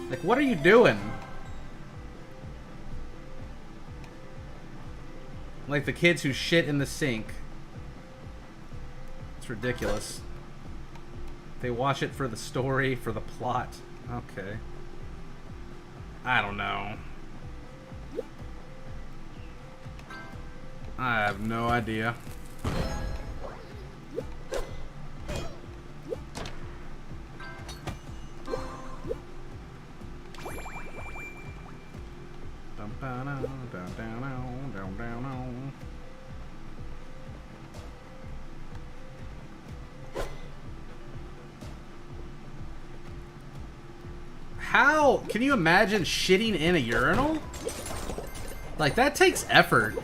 Like, what are you doing? Like the kids who shit in the sink. Ridiculous. They watch it for the story, for the plot. Okay. I don't know. I have no idea. How can you imagine shitting in a urinal? Like, that takes effort.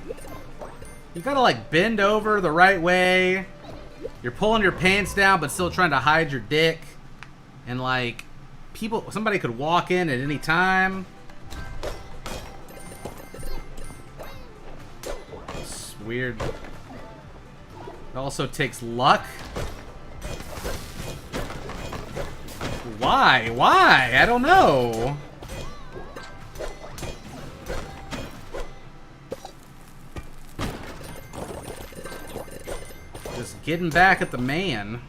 You gotta like bend over the right way. You're pulling your pants down but still trying to hide your dick. And like, somebody could walk in at any time. It's weird. It also takes luck. Why? Why? I don't know. Just getting back at the man.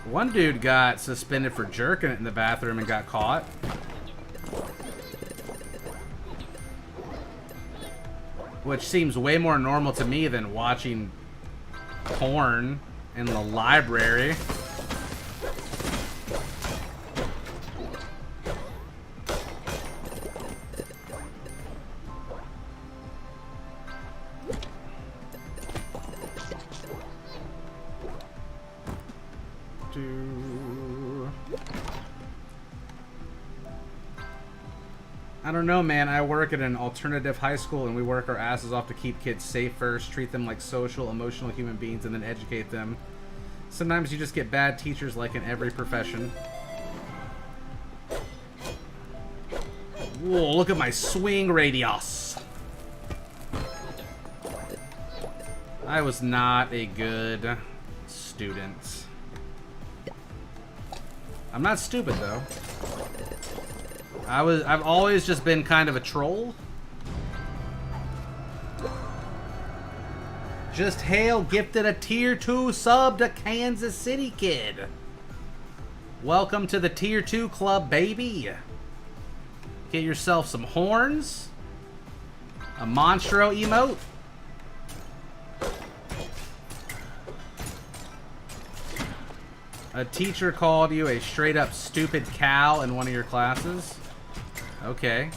One dude got suspended for jerking it in the bathroom and got caught. Which seems way more normal to me than watching porn in the library. I don't know, man. I work at an alternative high school, and we work our asses off to keep kids safe first, treat them like social, emotional human beings, and then educate them. Sometimes you just get bad teachers like in every profession. Whoa, look at my swing radius. I was not a good student. I'm not stupid, though. I've always just been kind of a troll. Just Hale gifted a tier 2 sub to Kansas City Kid. Welcome to the tier 2 club, baby. Get yourself some horns. A Monstro emote. A teacher called you a straight up stupid cow in one of your classes. Okay.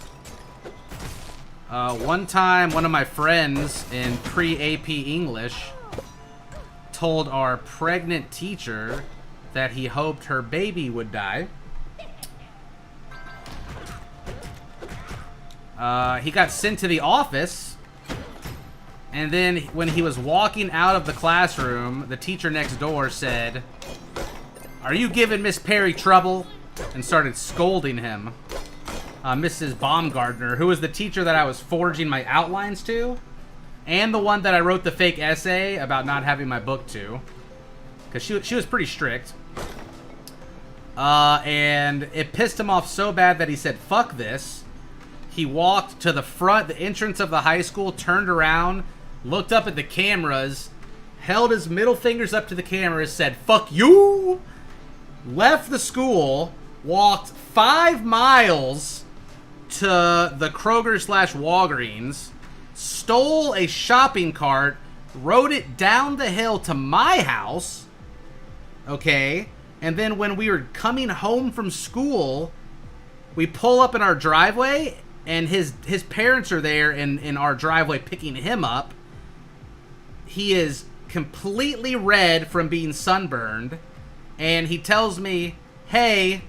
One time, one of my friends in pre-AP English told our pregnant teacher that he hoped her baby would die. He got sent to the office, and then when he was walking out of the classroom, the teacher next door said, "Are you giving Miss Perry trouble?" and started scolding him. Mrs. Baumgartner, who was the teacher that I was forging my outlines to, and the one that I wrote the fake essay about not having my book to, because she was pretty strict. And it pissed him off so bad that he said, "Fuck this." He walked to the front, the entrance of the high school, turned around, looked up at the cameras, held his middle fingers up to the cameras, said, "Fuck you," left the school, walked 5 miles to the Kroger/Walgreens, stole a shopping cart, rode it down the hill to my house, okay? And then when we were coming home from school, we pull up in our driveway, and his parents are there in our driveway picking him up. He is completely red from being sunburned, and he tells me, "Hey,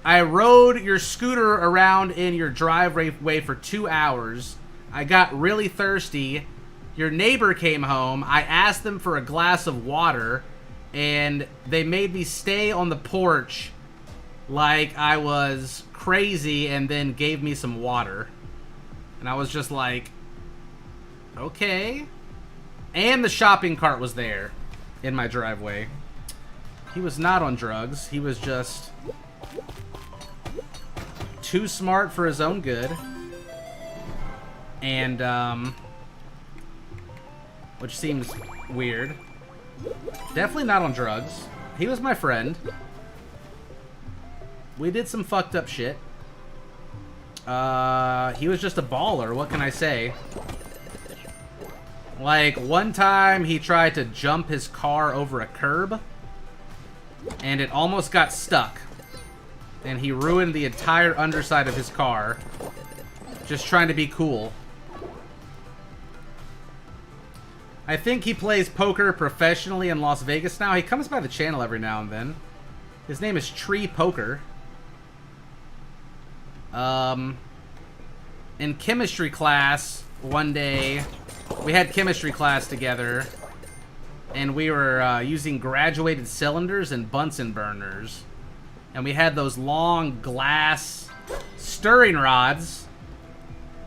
I rode your scooter around in your driveway for 2 hours. I got really thirsty. Your neighbor came home. I asked them for a glass of water, and they made me stay on the porch like I was crazy and then gave me some water." And I was just like, okay. And the shopping cart was there in my driveway. He was not on drugs. He was just too smart for his own good. And, which seems weird. Definitely not on drugs. He was my friend. We did some fucked up shit. He was just a baller, what can I say? Like, one time he tried to jump his car over a curb, and it almost got stuck. And he ruined the entire underside of his car, just trying to be cool. I think he plays poker professionally in Las Vegas now. He comes by the channel every now and then. His name is Tree Poker. In chemistry class, one day, we had chemistry class together, and we were using graduated cylinders and Bunsen burners. And we had those long glass stirring rods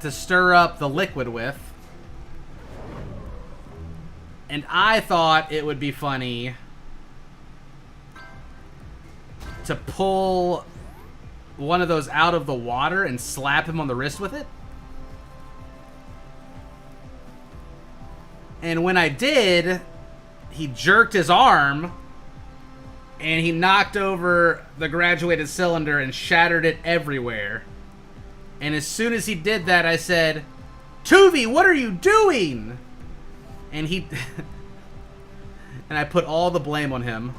to stir up the liquid with. And I thought it would be funny to pull one of those out of the water and slap him on the wrist with it. And when I did, he jerked his arm, and he knocked over the graduated cylinder and shattered it everywhere. And as soon as he did that, I said, "Tuvi, what are you doing?" And he... and I put all the blame on him.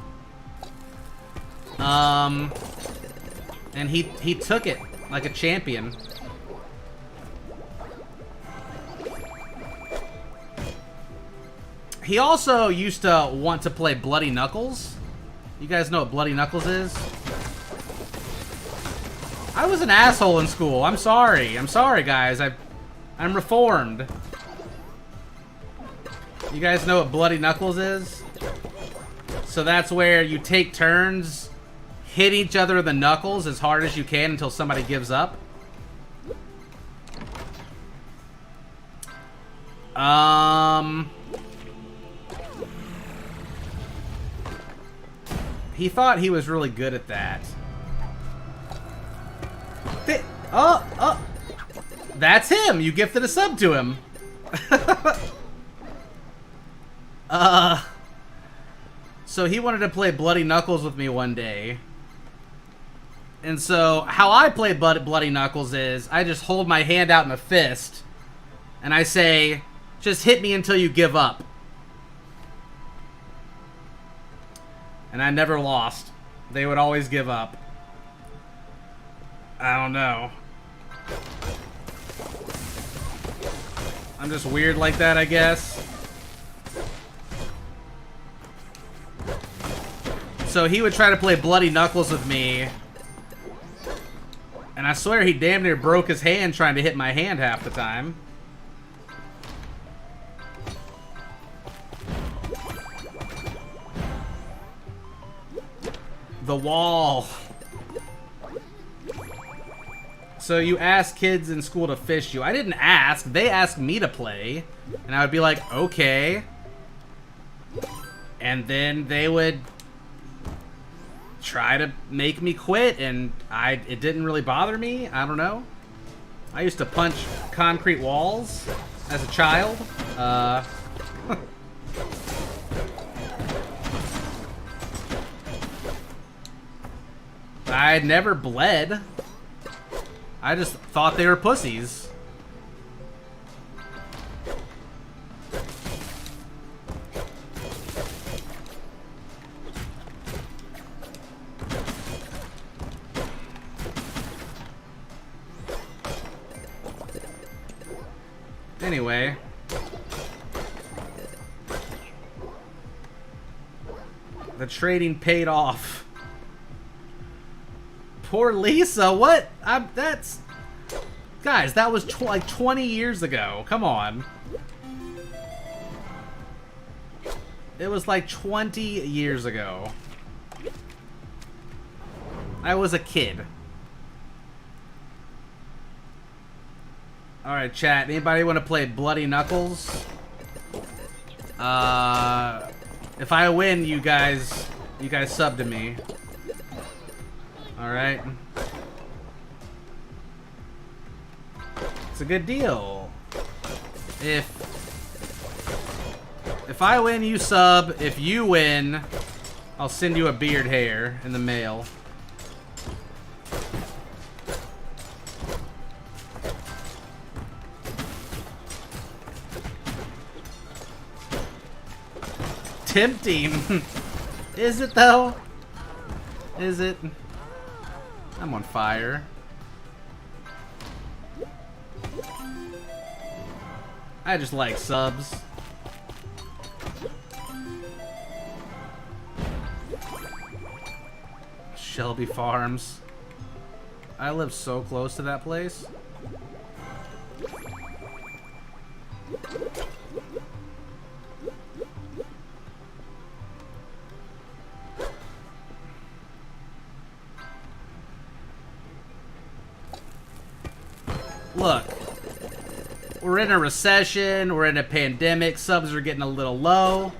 And he took it like a champion. He also used to want to play Bloody Knuckles. You guys know what Bloody Knuckles is? I was an asshole in school. I'm sorry. I'm sorry, guys. I'm reformed. You guys know what bloody knuckles is? So that's where you take turns, hit each other in the knuckles as hard as you can until somebody gives up. He thought he was really good at that. That's him! You gifted a sub to him. So he wanted to play Bloody Knuckles with me one day. And so, how I play Bloody Knuckles is, I just hold my hand out in a fist, and I say, just hit me until you give up. And I never lost. They would always give up. I don't know. I'm just weird like that, I guess. So he would try to play Bloody Knuckles with me. And I swear he damn near broke his hand trying to hit my hand half the time. The wall. So you ask kids in school to fish you. I didn't ask. They asked me to play. And I would be like, okay. And then they would try to make me quit, and it didn't really bother me. I don't know. I used to punch concrete walls as a child. I never bled. I just thought they were pussies. Anyway. The trading paid off. Poor Lisa, what? That's... Guys, that was like 20 years ago. Come on. It was like 20 years ago. I was a kid. Alright, chat. Anybody want to play Bloody Knuckles? If I win, you guys sub to me. Alright. It's a good deal. If I win, you sub. If you win, I'll send you a beard hair in the mail. Tempting. Is it though? Is it? I'm on fire. I just like subs. Shelby Farms. I live so close to that place. Look, we're in a recession, we're in a pandemic, subs are getting a little low.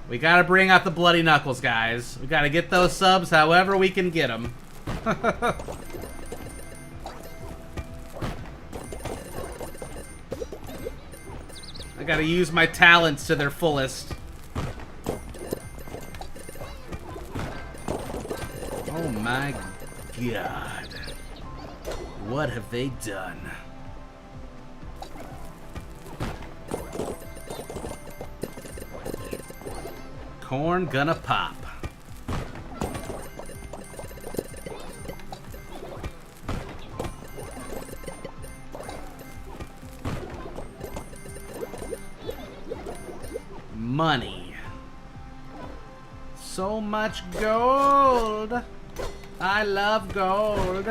We gotta bring out the Bloody Knuckles, guys. We gotta get those subs however we can get them. I gotta use my talents to their fullest. Oh my god. What have they done? Corn gonna pop. Money. So much gold. I love gold.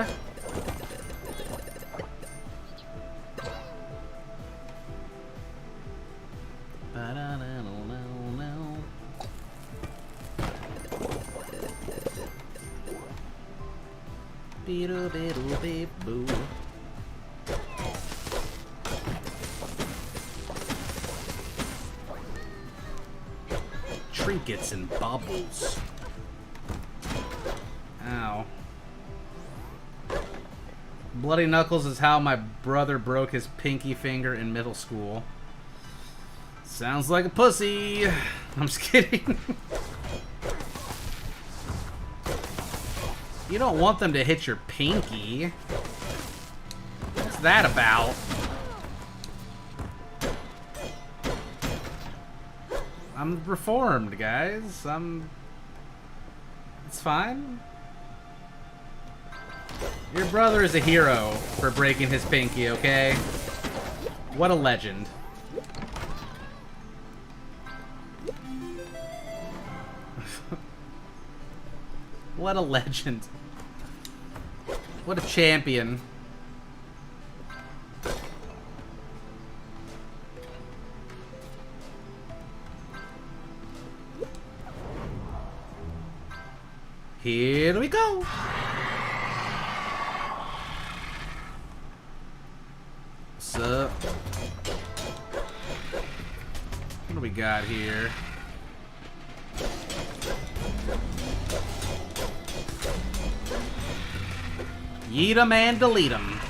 Boo. Trinkets and baubles. Ow. Bloody knuckles is how my brother broke his pinky finger in middle school. Sounds like a pussy. I'm just kidding. You don't want them to hit your pinky. What's that about? I'm reformed, guys. It's fine. Your brother is a hero for breaking his pinky, okay? What a legend. What a legend. What a champion. Here we go. What's up? What do we got here? Yeet 'em and delete 'em.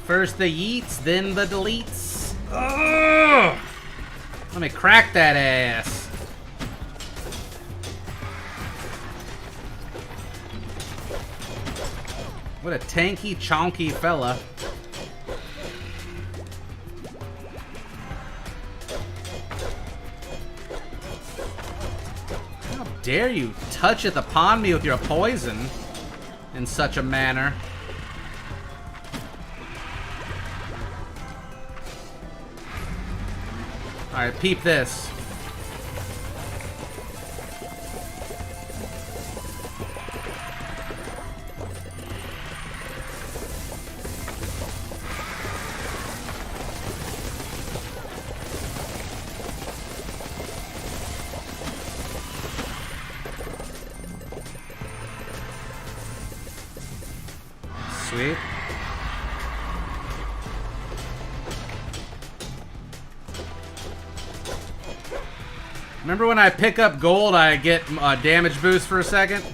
First the yeets, then the deletes. Ugh! Let me crack that ass. What a tanky, chonky fella. How dare you toucheth upon me with your poison in such a manner? Alright, peep this. Sweet. Remember when I pick up gold, I get a damage boost for a second?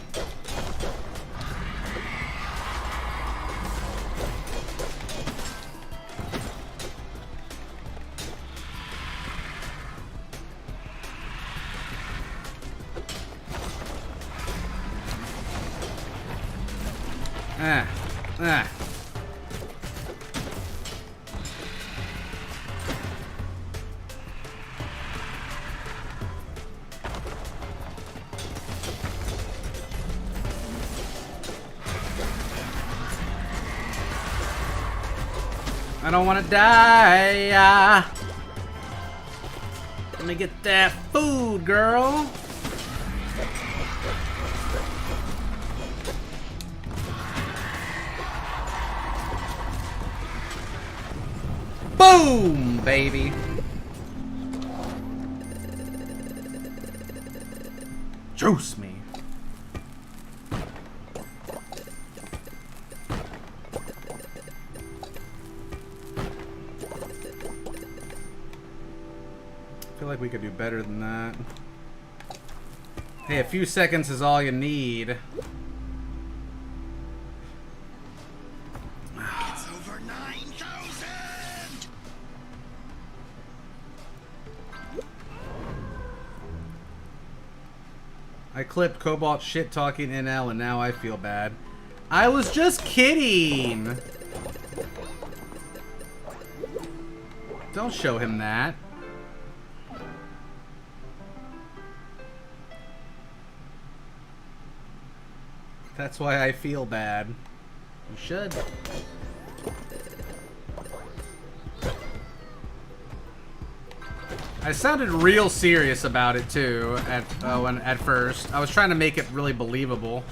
I don't want to die. Let me get that food, girl. Boom, baby. Juice me. I feel like we could do better than that. Hey, a few seconds is all you need. It's over 9,000! I clipped Cobalt shit talking NL and now I feel bad. I was just kidding! Don't show him that. That's why I feel bad. You should. I sounded real serious about it too at first. I was trying to make it really believable.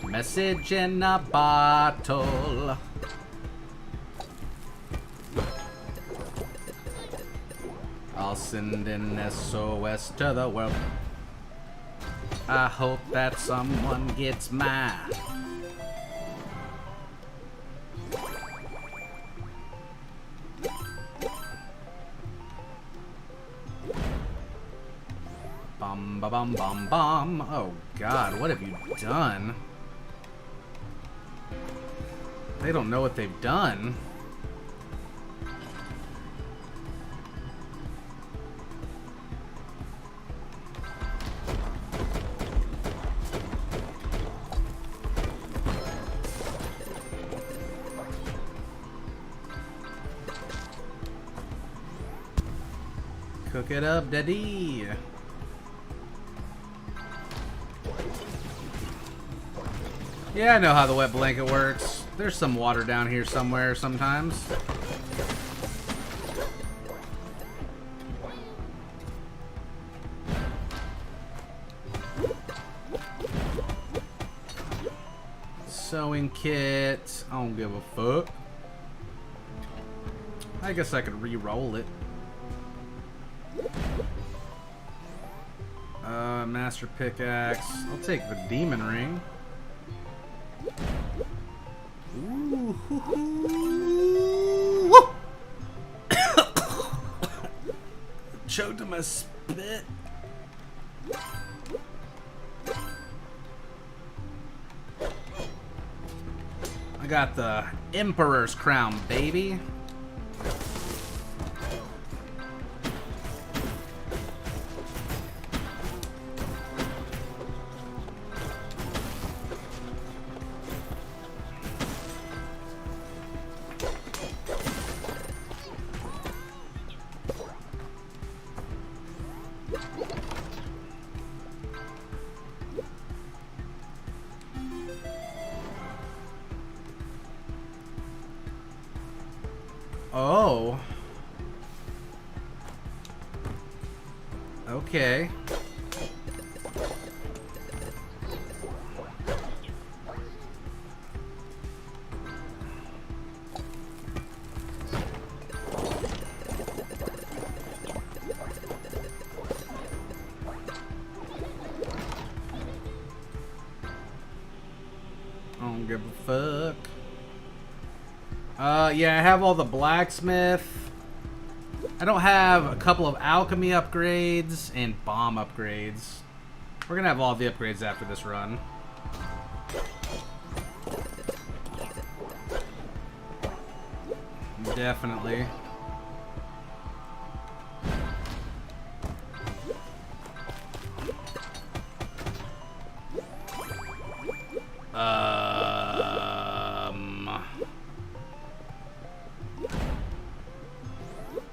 Message in a bottle. I'll send an SOS to the world. I hope that someone gets mine. Bum ba bum bum bum. Oh God, what have you done? They don't know what they've done. Cook it up, daddy. Yeah, I know how the wet blanket works. There's some water down here somewhere sometimes. Sewing kit. I don't give a fuck. I guess I could re-roll it. Master pickaxe. I'll take the demon ring. Ooh, hoo, hoo. Woo! Choked on my spit. I got the Emperor's crown, baby. Oh. Okay. I don't give a fuck. Yeah, I have all the blacksmith. I don't have a couple of alchemy upgrades and bomb upgrades. We're gonna have all the upgrades after this run. Definitely.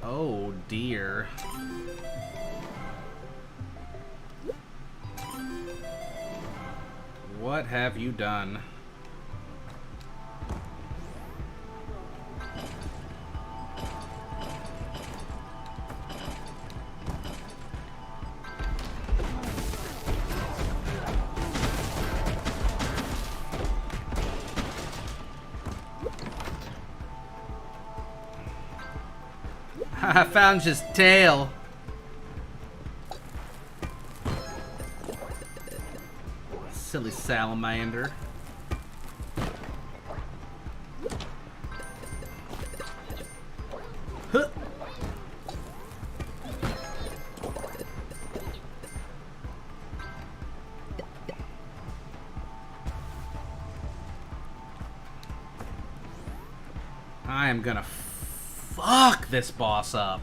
Oh dear. What have you done? I found his tail. Silly salamander. Huh. I am gonna fuck this boss up.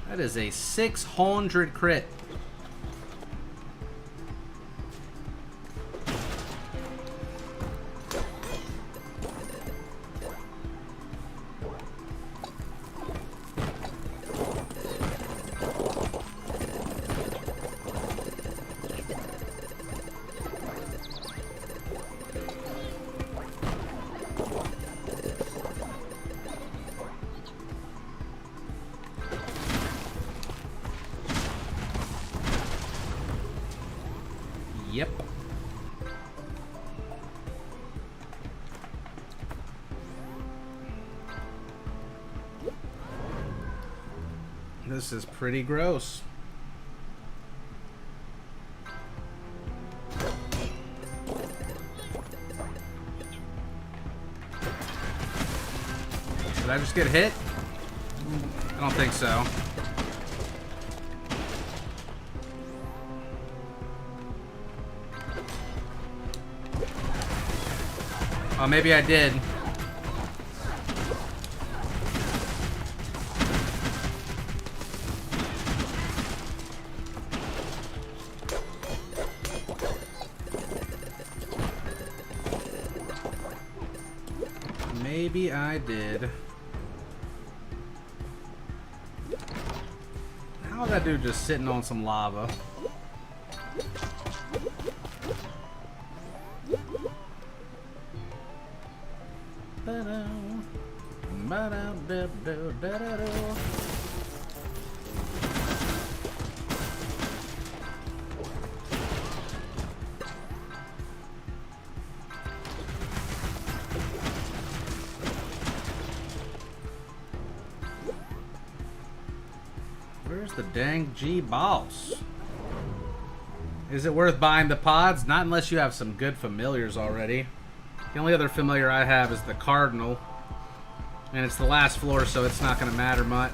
That is a 600 crit. This is pretty gross. Did I just get hit? I don't think so. Oh, maybe I did. Maybe I did. How is that dude just sitting on some lava? Where's the dang G boss? Is it worth buying the pods? Not unless you have some good familiars already. The only other familiar I have is the Cardinal. And it's the last floor, so it's not going to matter much.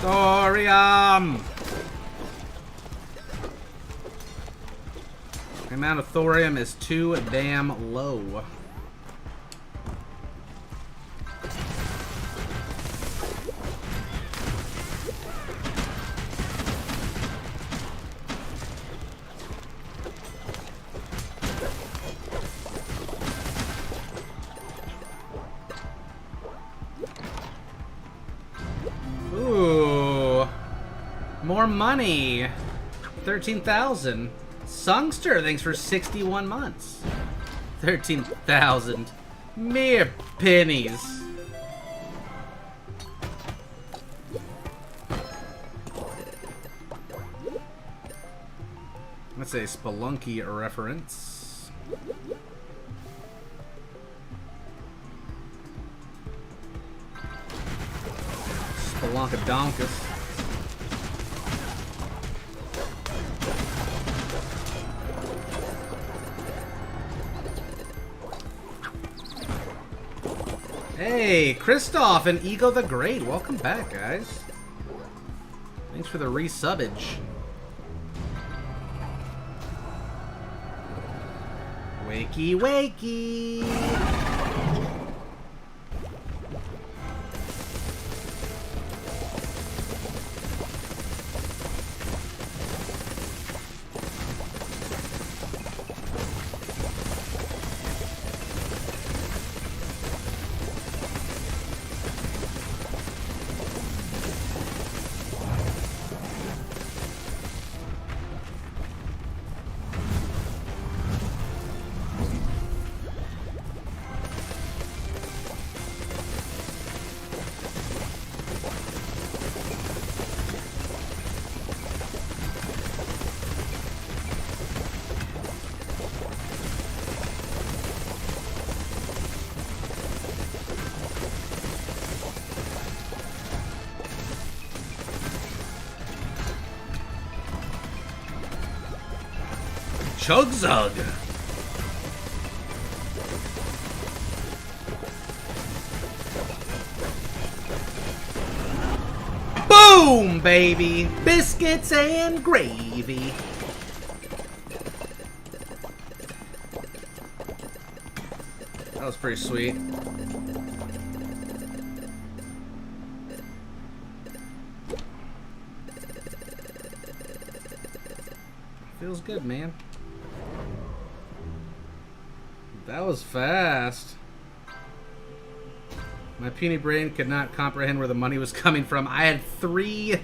Thorium! The amount of thorium is too damn low. Ooh, more money. 13,000. Songster, thanks for 61 months. 13,000. Mere pennies. That's a Spelunky reference. Spelunkadonkus. Hey, Christoph and Ego the Great. Welcome back, guys. Thanks for the resubbage. Wakey, wakey. Chugzug. Boom, baby. Biscuits and gravy. That was pretty sweet. Feels good, man. That was fast. My puny brain could not comprehend where the money was coming from. I had 3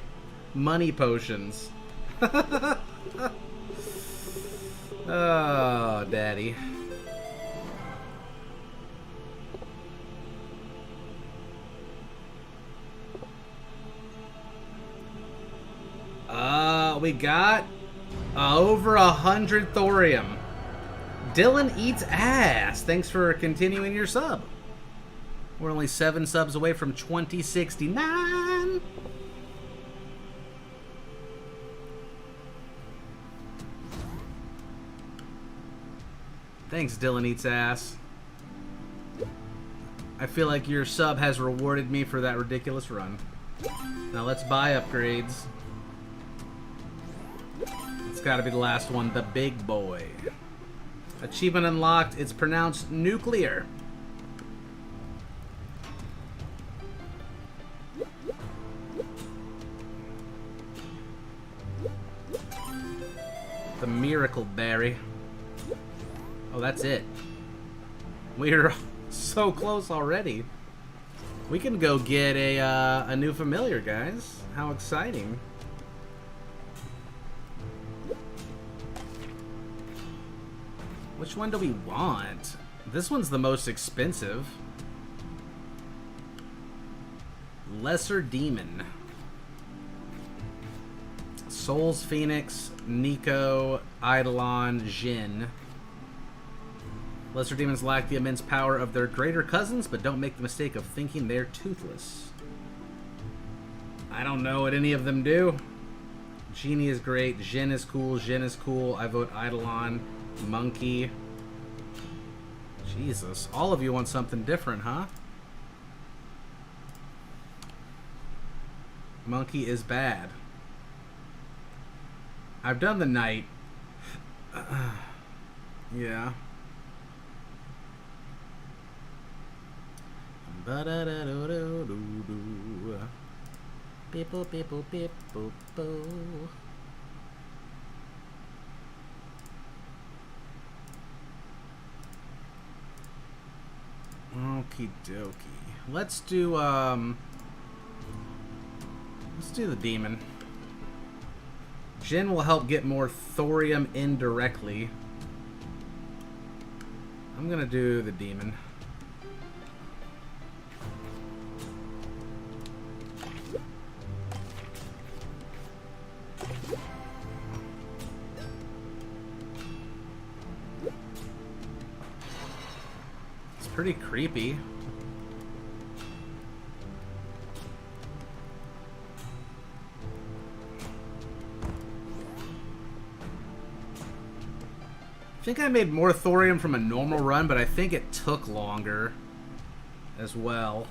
money potions. Oh, daddy. We got over 100 thorium. Dylan eats ass. Thanks for continuing your sub. We're only 7 subs away from 2069. Thanks, Dylan eats ass. I feel like your sub has rewarded me for that ridiculous run. Now let's buy upgrades. It's gotta be the last one, the big boy. Achievement unlocked. It's pronounced nuclear. The miracle berry. Oh, that's it. We're so close already. We can go get a new familiar, guys. How exciting. Which one do we want? This one's the most expensive. Lesser Demon. Souls Phoenix, Nico, Eidolon, Jin. Lesser demons lack the immense power of their greater cousins, but don't make the mistake of thinking they're toothless. I don't know what any of them do. Genie is great. Jin is cool. Jin is cool. I vote Eidolon. Monkey. Jesus. All of you want something different, huh? Monkey is bad. I've done the knight. Yeah. People, people, people, people. Okie dokie. Let's do the demon. Jin will help get more thorium indirectly. I'm gonna do the demon. It's pretty creepy. I think I made more thorium from a normal run, but I think it took longer as well.